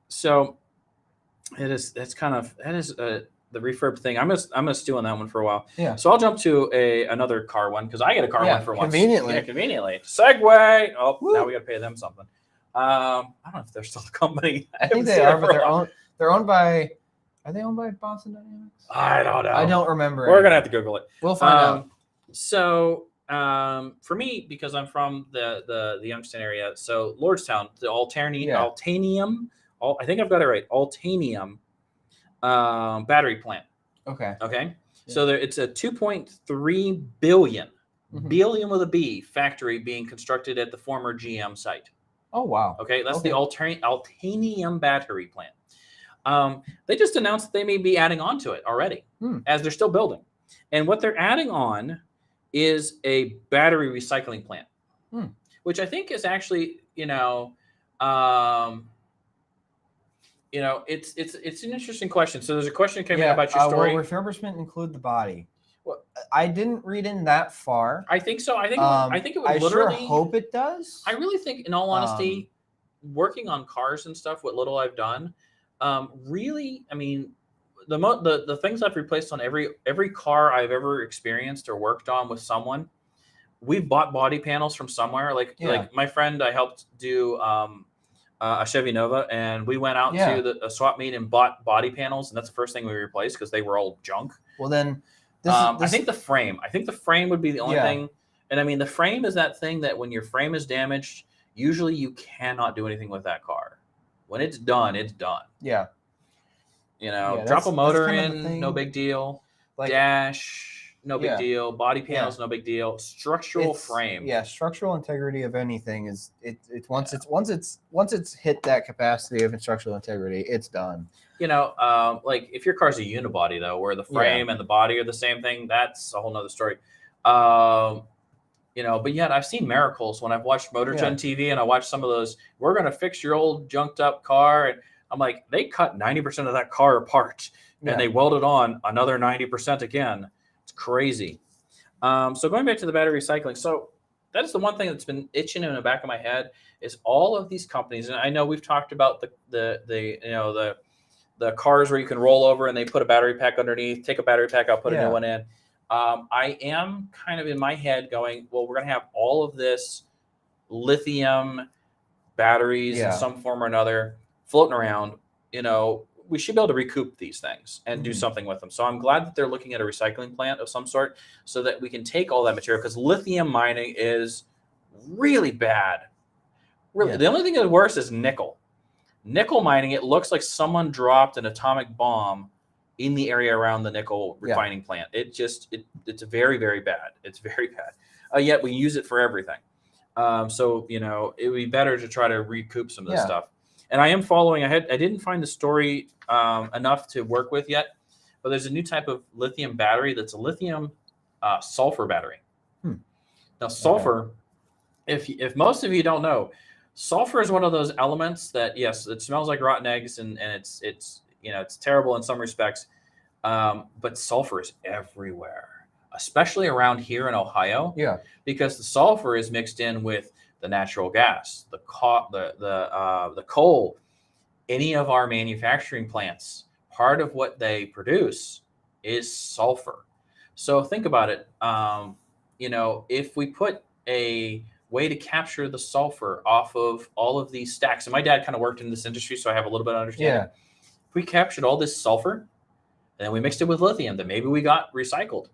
so that is the refurb thing. I'm gonna stew on that one for a while. Yeah. So I'll jump to another car one because I get a car one for once. Conveniently. Yeah, conveniently. Segway. Oh, now we got to pay them something. I don't know if they're still a company. I think they are, but they're owned by. Are they owned by Boston Dynamics? I don't know. I don't remember. We're gonna have to Google it. We'll find out. So. For me, because I'm from the Youngstown area, so Lordstown, the Altanium, I think I've got it right, Altanium battery plant. Okay. Yeah. So it's a 2.3 billion, billion with a B, factory being constructed at the former GM site. Oh, wow. Okay, that's the Altanium battery plant. They just announced that they may be adding on to it already, as they're still building. And what they're adding on is a battery recycling plant, which I think is actually, it's an interesting question. So there's a question coming in about your story. Will refurbishment include the body? Well, I didn't read in that far. I think so. I think it would literally. I sure hope it does. I really think, in all honesty, working on cars and stuff, what little I've done, really, I mean, the things I've replaced on every car I've ever experienced or worked on with someone, we've bought body panels from somewhere. Like my friend, I helped do a Chevy Nova, and we went out to a swap meet and bought body panels, and that's the first thing we replaced because they were all junk. Well, then I think the frame. I think the frame would be the only thing. And I mean, the frame is that thing that when your frame is damaged, usually you cannot do anything with that car. When it's done, it's done. Yeah. Drop a motor in, no big deal. Dash, no big deal. Body panels, no big deal. Structural frame. Yeah, structural integrity of anything is once it's hit that capacity of structural integrity, it's done. Like if your car's a unibody though, where the frame and the body are the same thing, that's a whole nother story. But yet I've seen miracles when I've watched Motor Gen TV and I watched some of those. We're gonna fix your old junked up car, and I'm like, they cut 90% of that car apart and they welded on another 90% again. It's crazy. So going back to the battery recycling. So that is the one thing that's been itching in the back of my head is all of these companies. And I know we've talked about the cars where you can roll over and they put a battery pack underneath, take a battery pack out, put a new one in. I am kind of in my head going, well, we're going to have all of this lithium batteries in some form or another floating around. We should be able to recoup these things and do something with them. So I'm glad that they're looking at a recycling plant of some sort so that we can take all that material, because lithium mining is really bad. Really, the only thing that's worse is nickel. Nickel mining, it looks like someone dropped an atomic bomb in the area around the nickel refining plant. It's very, very bad. It's very bad. Yet we use it for everything. So it would be better to try to recoup some of this stuff. And I am following. I didn't find the story enough to work with yet, but there's a new type of lithium battery that's a lithium sulfur battery. Now sulfur, if most of you don't know, sulfur is one of those elements that, yes, it smells like rotten eggs and it's terrible in some respects, but sulfur is everywhere, especially around here in Ohio. Yeah, because the sulfur is mixed in with the natural gas, the coal, any of our manufacturing plants. Part of what they produce is sulfur. So think about it. If we put a way to capture the sulfur off of all of these stacks, and my dad kind of worked in this industry, so I have a little bit of understanding. If we captured all this sulfur and then we mixed it with lithium that maybe we got recycled,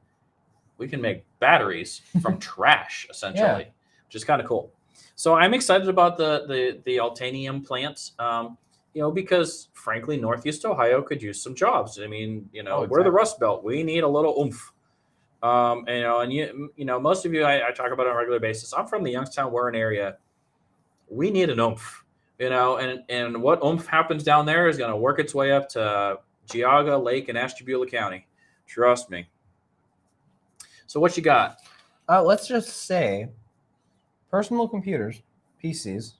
we can make batteries from trash, essentially, which is kind of cool. So I'm excited about the Altanium plant, because frankly, Northeast Ohio could use some jobs. I mean, we're the Rust Belt. We need a little oomph. Most of you I talk about on a regular basis. I'm from the Youngstown, Warren area. We need an oomph, and what oomph happens down there is going to work its way up to Geauga, Lake, and Ashtabula County. Trust me. So what you got? Let's just say personal computers, PCs,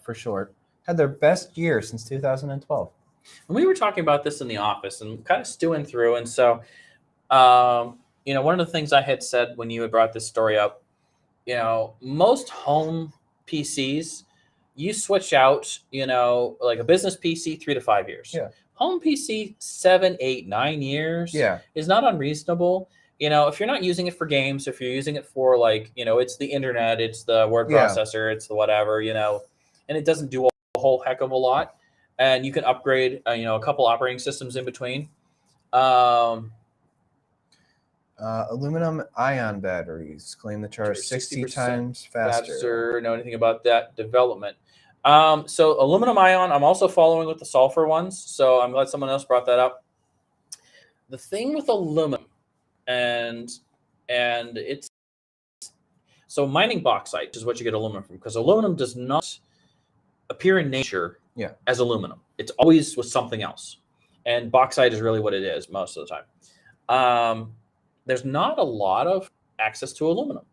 for short, had their best year since 2012. And we were talking about this in the office and kind of stewing through. And so, one of the things I had said when you had brought this story up, most home PCs, you switch out, like a business PC, 3 to 5 years. Yeah. Home PC, 7, 8, 9 years is not unreasonable. If you're not using it for games, if you're using it for it's the internet, it's the word processor, it's the whatever, and it doesn't do a whole heck of a lot, and you can upgrade, a couple operating systems in between. Aluminum ion batteries claim to charge 60 times faster. Know anything about that development? So aluminum ion, I'm also following with the sulfur ones. So I'm glad someone else brought that up. The thing with aluminum, and it's so mining bauxite is what you get aluminum from, because aluminum does not appear in nature as aluminum. It's always with something else, and bauxite is really what it is most of the time. There's not a lot of access to aluminum.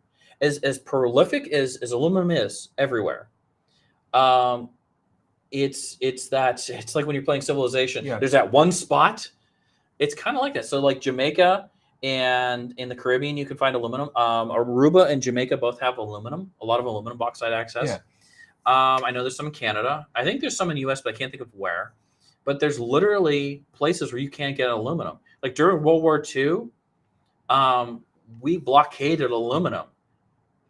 As prolific as aluminum is everywhere, it's like when you're playing Civilization. There's that one spot. It's kind of like that. So like Jamaica and in the Caribbean, you can find aluminum. Aruba and Jamaica both have aluminum, a lot of aluminum bauxite access. I know there's some in Canada. I think there's some in the US, but I can't think of where. But there's literally places where you can't get aluminum. Like during World War II, we blockaded aluminum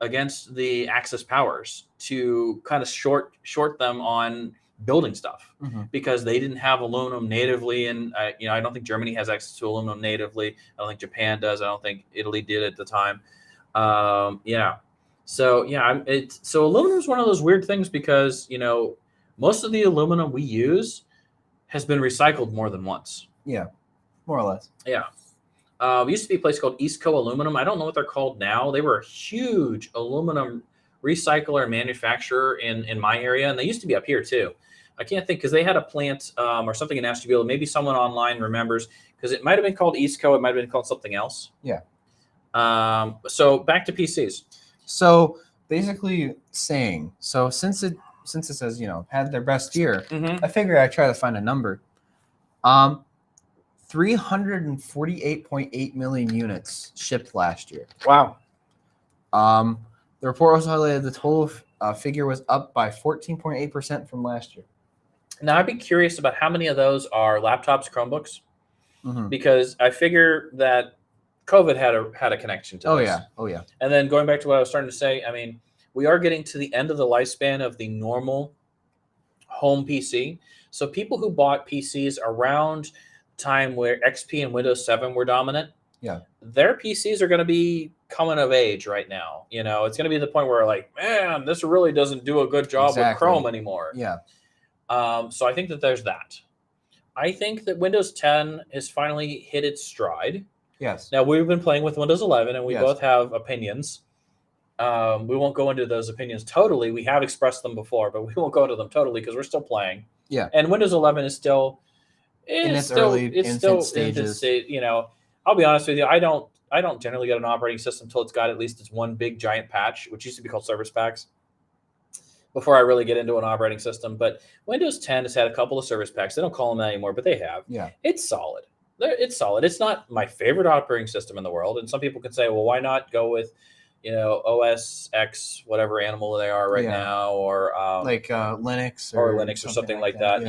against the Axis powers to kind of short them on building stuff, because they didn't have aluminum natively. And I don't think Germany has access to aluminum natively. I don't think Japan does. I don't think Italy did at the time. So aluminum is one of those weird things, because most of the aluminum we use has been recycled more than once. Yeah, more or less. Yeah. There used to be a place called Eastco Aluminum. I don't know what they're called now. They were a huge aluminum recycler and manufacturer in my area, and they used to be up here too. I can't think, because they had a plant or something in Ashtabula. Maybe someone online remembers, because it might have been called Eastco. It might have been called something else. Yeah. So back to PCs. So basically saying, since since it says, had their best year, Mm-hmm. I figured I'd try to find a number. 348.8 million units shipped last year. Wow. The report also highlighted the total figure was up by 14.8% from last year. Now, I'd be curious about how many of those are laptops, Chromebooks, Mm-hmm. because I figure that COVID had a connection to this. Oh yeah. And then going back to what I was starting to say, I mean, we are getting to the end of the lifespan of the normal home PC. So people who bought PCs around time where XP and Windows 7 were dominant, their PCs are going to be coming of age right now. It's going to be the point where like, man, this really doesn't do a good job with Chrome anymore. Yeah. So I think that there's that. I think that Windows 10 has finally hit its stride. Yes. Now, we've been playing with Windows 11, and we both have opinions. We won't go into those opinions totally. We have expressed them before, but we won't go into them totally because we're still playing. Yeah. And Windows 11 is still in its early infant stages. I'll be honest with you. I don't generally get an operating system until it's got at least its one big giant patch, which used to be called service packs, before I really get into an operating system. But Windows 10 has had a couple of service packs. They don't call them that anymore, but they have. Yeah. It's solid. It's solid. It's not my favorite operating system in the world. And some people can say, well, why not go with, OS X, whatever animal they are right now, or like Linux or Linux or something like that.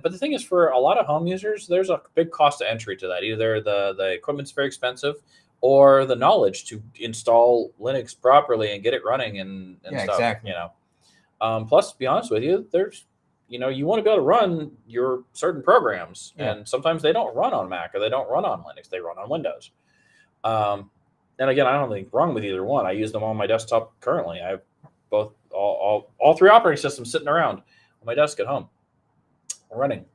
But the thing is, for a lot of home users, there's a big cost of entry to that. Either the equipment's very expensive, or the knowledge to install Linux properly and get it running and stuff. Exactly. Plus, to be honest with you, there's you want to be able to run your certain programs, and sometimes they don't run on Mac or they don't run on Linux. They run on Windows. And again, I don't think wrong with either one. I use them on my desktop currently. I have both all three operating systems sitting around on my desk at home running.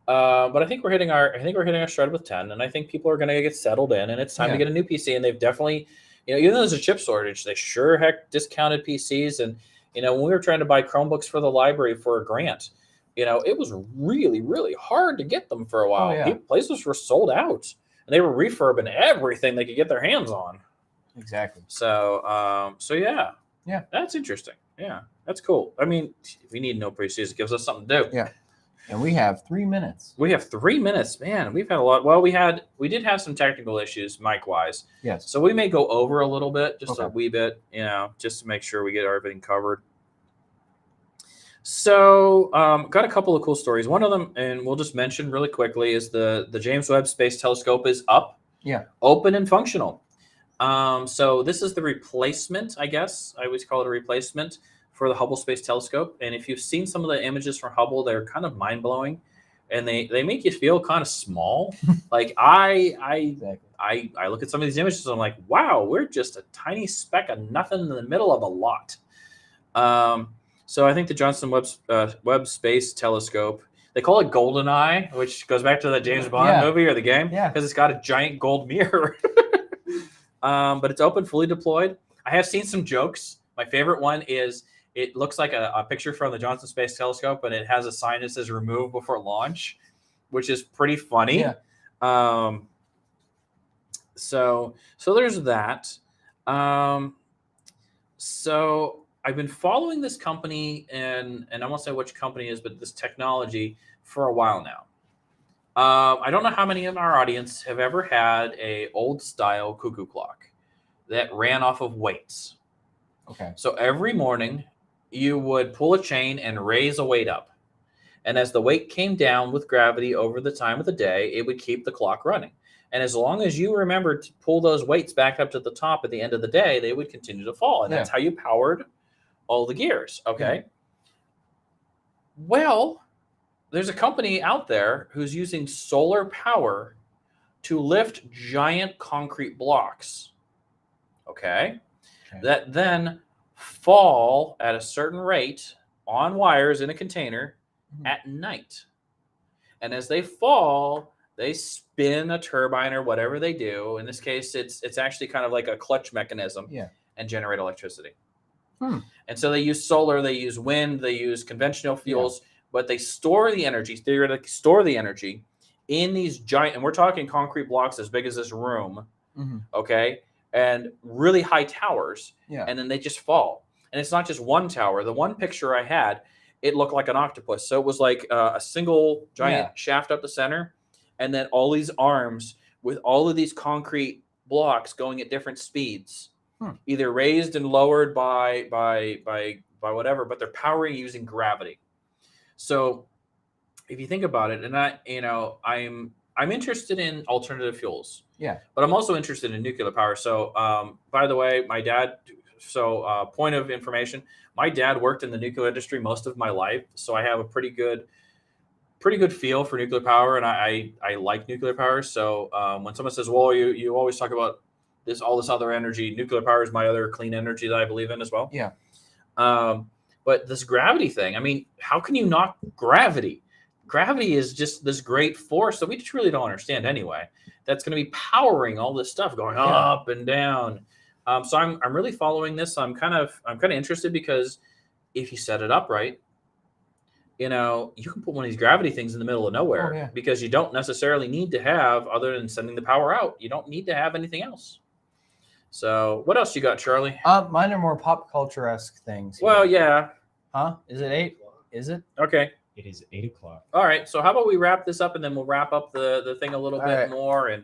But I think we're hitting our stride with 10, and I think people are going to get settled in, and it's time to get a new PC. And they've definitely, even though there's a chip shortage, they sure heck discounted PCs. And when we were trying to buy Chromebooks for the library for a grant, it was really, really hard to get them for a while. Places were sold out, and they were refurbing everything they could get their hands on. Exactly. So yeah, that's interesting. Yeah, that's cool. I mean, if we need no PCs, it gives us something to do. Yeah. And we have 3 minutes. We have 3 minutes, man. We've had a lot. Well, we did have some technical issues, mic wise. Yes. So we may go over a little bit, just a wee bit, just to make sure we get everything covered. So, got a couple of cool stories. One of them, and we'll just mention really quickly, is the James Webb Space Telescope is up, open and functional. So this is the replacement, I guess. I always call it a replacement for the Hubble Space Telescope. And if you've seen some of the images from Hubble, they're kind of mind-blowing, and they make you feel kind of small. Like I look at some of these images and I'm like, wow, we're just a tiny speck of nothing in the middle of a lot. So I think the Johnson Webb Space Telescope, they call it GoldenEye, which goes back to the James Bond movie or the game, because it's got a giant gold mirror. But it's open, fully deployed. I have seen some jokes. My favorite one is it looks like a picture from the Johnson Space Telescope, and it has a sign that says "Remove before launch," which is pretty funny. Yeah. So there's that. So I've been following this company, and I won't say which company it is, but this technology for a while now. I don't know how many in our audience have ever had a old style cuckoo clock that ran off of weights. Okay. So every morning you would pull a chain and raise a weight up. And as the weight came down with gravity over the time of the day, it would keep the clock running. And as long as you remembered to pull those weights back up to the top at the end of the day, they would continue to fall. And that's how you powered all the gears. Okay. Yeah. Well, there's a company out there who's using solar power to lift giant concrete blocks. Okay. That then fall at a certain rate on wires in a container at night. And as they fall, they spin a turbine or whatever they do. In this case, it's actually kind of like a clutch mechanism and generate electricity. And so they use solar, they use wind, they use conventional fuels, but they store the energy, theoretically store the energy in these giant, and we're talking concrete blocks as big as this room, okay, and really high towers, and then they just fall. And it's not just one tower. The one picture I had, it looked like an octopus. So it was like a single giant shaft up the center, and then all these arms with all of these concrete blocks going at different speeds, either raised and lowered by whatever, but they're powering using gravity. So if you think about it, and I'm interested in alternative fuels. Yeah. But I'm also interested in nuclear power. So by the way, my dad, point of information, my dad worked in the nuclear industry most of my life. So I have a pretty good feel for nuclear power, and I like nuclear power. So when someone says, well, you always talk about all this other energy, nuclear power is my other clean energy that I believe in as well. Yeah. But this gravity thing, I mean, how can you knock gravity? Gravity is just this great force that we just really don't understand anyway. That's going to be powering all this stuff going up and down. So I'm really following this. I'm kind of interested, because if you set it up right, you can put one of these gravity things in the middle of nowhere, because you don't necessarily need to have, other than sending the power out, you don't need to have anything else. So what else you got, Charlie? Mine are more pop culture-esque things. Well, yeah. Huh? Is it 8? Is it? Okay. It is 8 o'clock. All right. So how about we wrap this up, and then we'll wrap up the thing a little bit more. And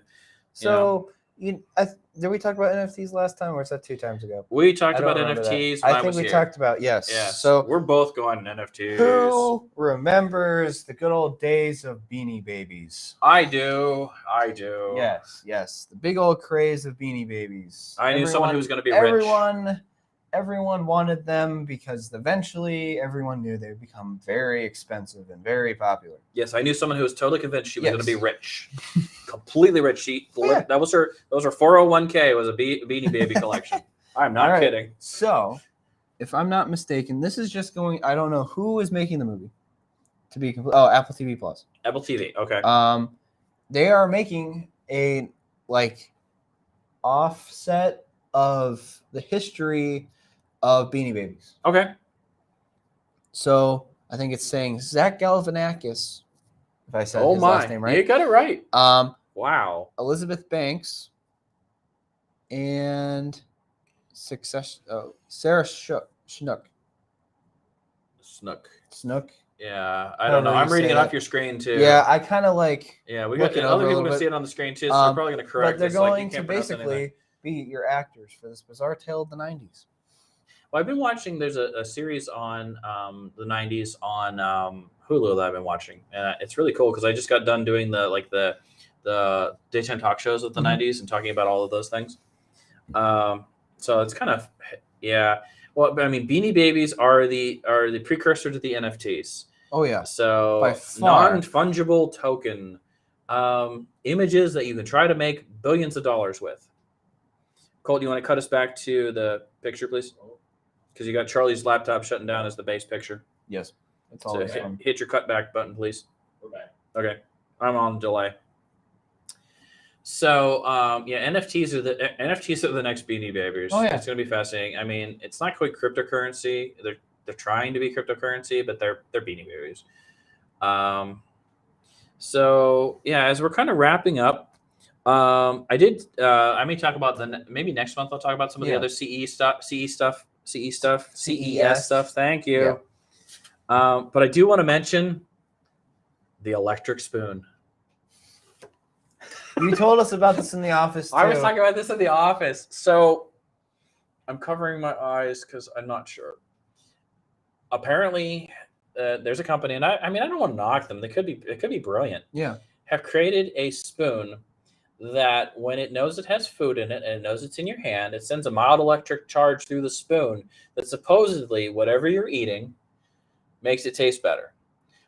did we talk about NFTs last time, or was that 2 times ago? We talked about NFTs. I think we talked about yes. So we're both going NFTs. Who remembers the good old days of Beanie Babies? I do. Yes. The big old craze of Beanie Babies. I knew someone who was going to be rich. Everyone wanted them, because eventually everyone knew they would become very expensive and very popular. Yes, I knew someone who was totally convinced she was going to be rich, completely rich. That was her 401k was a Beanie Baby collection. I'm not kidding. So, if I'm not mistaken, this is just going. I don't know who is making the movie. To be complete, Apple TV Plus. Apple TV. Okay. They are making a offset of the history of Beanie Babies. Okay. So I think it's saying Zach Galifianakis, if I said his last name right. You got it right. Wow. Elizabeth Banks and Sarah Snook. Snook. Yeah, I don't know. I'm reading it off your screen too. Yeah, I kind of like. Yeah, we got other people to see it on the screen too, so they're probably going to correct. But they're going to basically be your actors for this bizarre tale of the 90s. Well, I've been watching. There's a series on the 90s on Hulu that I've been watching, and it's really cool because I just got done doing the daytime talk shows of the 90s and talking about all of those things. So it's kind of Well, I mean, Beanie Babies are the precursor to the NFTs. Oh yeah. So by far. Non-fungible token images that you can try to make billions of dollars with. Colt, you want to cut us back to the picture, please? Because you got Charlie's laptop shutting down as the base picture. Yes. That's all. So hit your cut back button, please. We're back. Okay. I'm on delay. So NFTs are the next Beanie Babies. Oh, yeah. It's going to be fascinating. I mean, it's not quite cryptocurrency. They're trying to be cryptocurrency, but they're Beanie Babies. So as we're kind of wrapping up, I may talk about maybe next month I'll talk about some of the other CES stuff. Thank you. Yeah. But I do want to mention the electric spoon. You told us about this in the office, too. I was talking about this in the office. So I'm covering my eyes because I'm not sure. Apparently, there's a company, and I mean, I don't want to knock them. It could be brilliant. Yeah. Have created a spoon that when it knows it has food in it and it knows it's in your hand, it sends a mild electric charge through the spoon that supposedly whatever you're eating makes it taste better.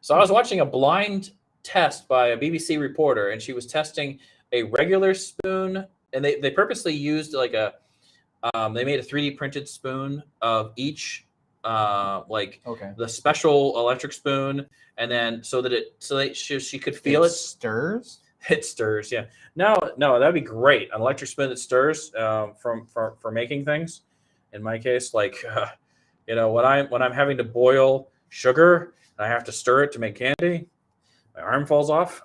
So I was watching a blind test by a BBC reporter, and she was testing a regular spoon, and they purposely used they made a 3D printed spoon of each the special electric spoon, and then so that she could feel it stirs. It stirs, yeah. No, that'd be great. An electric spoon that stirs for making things. In my case, when I'm having to boil sugar and I have to stir it to make candy, my arm falls off.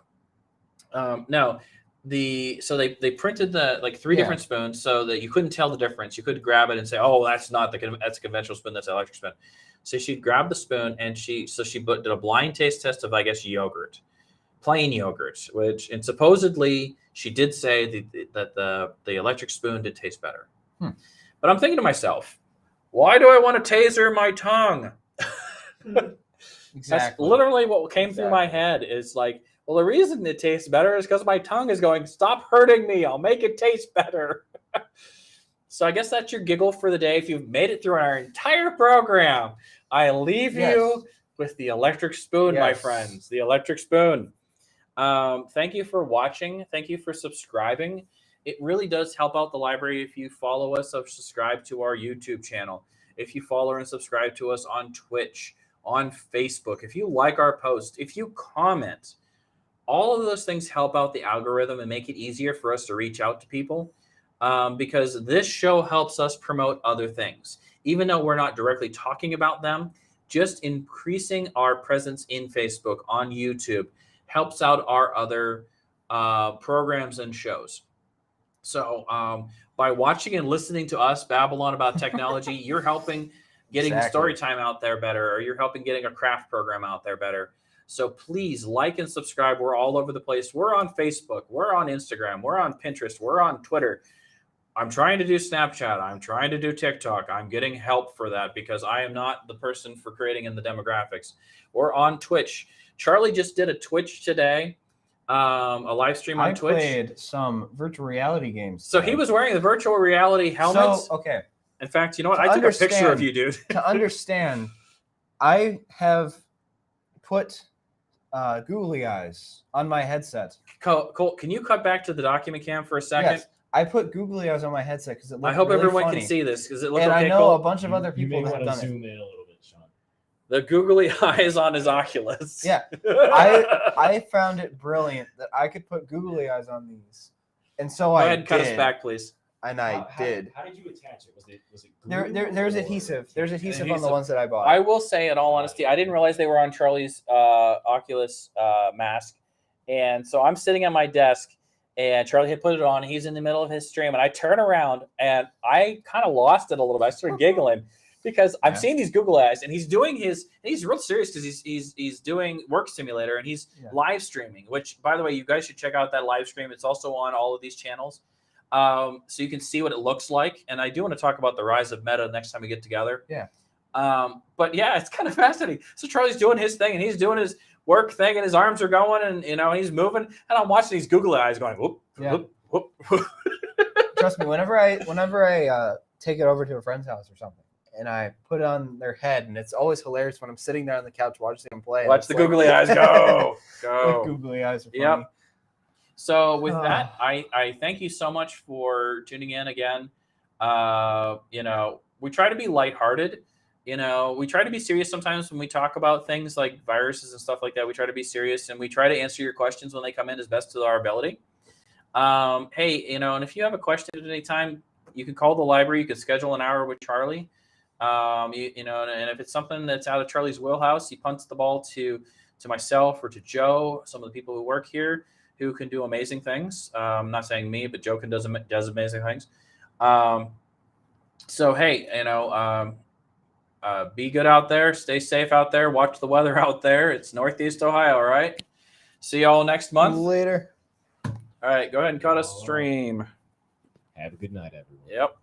No, so they printed the like three different spoons so that you couldn't tell the difference. You could grab it and say, oh, that's a conventional spoon, that's an electric spoon. So she'd grab the spoon and she did a blind taste test of, I guess, yogurt, plain yogurt, and supposedly she did say that the electric spoon did taste better. But I'm thinking to myself, why do I want to taser my tongue? Exactly. That's literally what came through my head is like, well, the reason it tastes better is because my tongue is going, stop hurting me. I'll make it taste better. So I guess that's your giggle for the day. If you've made it through our entire program, I leave you with the electric spoon, my friends. The electric spoon. Thank you for watching. Thank you for subscribing. It really does help out the library if you follow us or subscribe to our YouTube channel. If you follow and subscribe to us on Twitch, on Facebook, if you like our post, if you comment, all of those things help out the algorithm and make it easier for us to reach out to people, because this show helps us promote other things. Even though we're not directly talking about them, just increasing our presence in Facebook, on YouTube, helps out our other programs and shows. So by watching and listening to us babble on about technology, you're helping getting story time out there better, or you're helping getting a craft program out there better. So please like and subscribe. We're all over the place. We're on Facebook. We're on Instagram. We're on Pinterest. We're on Twitter. I'm trying to do Snapchat. I'm trying to do TikTok. I'm getting help for that because I am not the person for creating in the demographics. We're on Twitch. Charlie just did a Twitch today, a live stream on Twitch. I played some virtual reality games today. So he was wearing the virtual reality helmets. So, okay. In fact, you know what? I took a picture of you, dude. To understand, I have put googly eyes on my headset. Colt, can you cut back to the document cam for a second? Yes, I put googly eyes on my headset because it looked I hope really everyone funny. can see this because it looked and okay. I know Colt. a bunch of other people you may that have want done to it. zoom in a little bit, Sean. The googly eyes on his Oculus. Yeah, I found it brilliant that I could put googly eyes on these, and so Go I ahead and cut us did. back, please. And I did. How did you attach it? Was it There's adhesive. There's adhesive on the ones that I bought. I will say, in all honesty, I didn't realize they were on Charlie's Oculus mask, and so I'm sitting at my desk, and Charlie had put it on. He's in the middle of his stream, and I turn around, and I kind of lost it a little bit. I started giggling because I'm seeing these Google eyes, and he's doing and he's real serious because he's doing Work Simulator, and he's live streaming. Which, by the way, you guys should check out that live stream. It's also on all of these channels. So you can see what it looks like. And I do want to talk about the rise of Meta next time we get together. Yeah. But yeah, it's kind of fascinating. So Charlie's doing his thing and he's doing his work thing and his arms are going and, he's moving. And I'm watching these Google eyes going, whoop, whoop, whoop, whoop. Trust me, whenever I take it over to a friend's house or something and I put it on their head, and it's always hilarious when I'm sitting there on the couch watching them play. Watch the googly eyes go. Like googly eyes are funny. Yep. So with that, I thank you so much for tuning in again. We try to be lighthearted. We try to be serious sometimes when we talk about things like viruses and stuff like that. We try to be serious and we try to answer your questions when they come in as best to our ability. Hey, and if you have a question at any time, you can call the library. You can schedule an hour with Charlie. And if it's something that's out of Charlie's wheelhouse, he punts the ball to myself or to Joe, some of the people who work here, who can do amazing things. I'm not saying me, but Joe does amazing things. So, hey, be good out there. Stay safe out there. Watch the weather out there. It's Northeast Ohio, all right? See y'all next month. Later. All right, go ahead and cut us stream. Have a good night, everyone. Yep.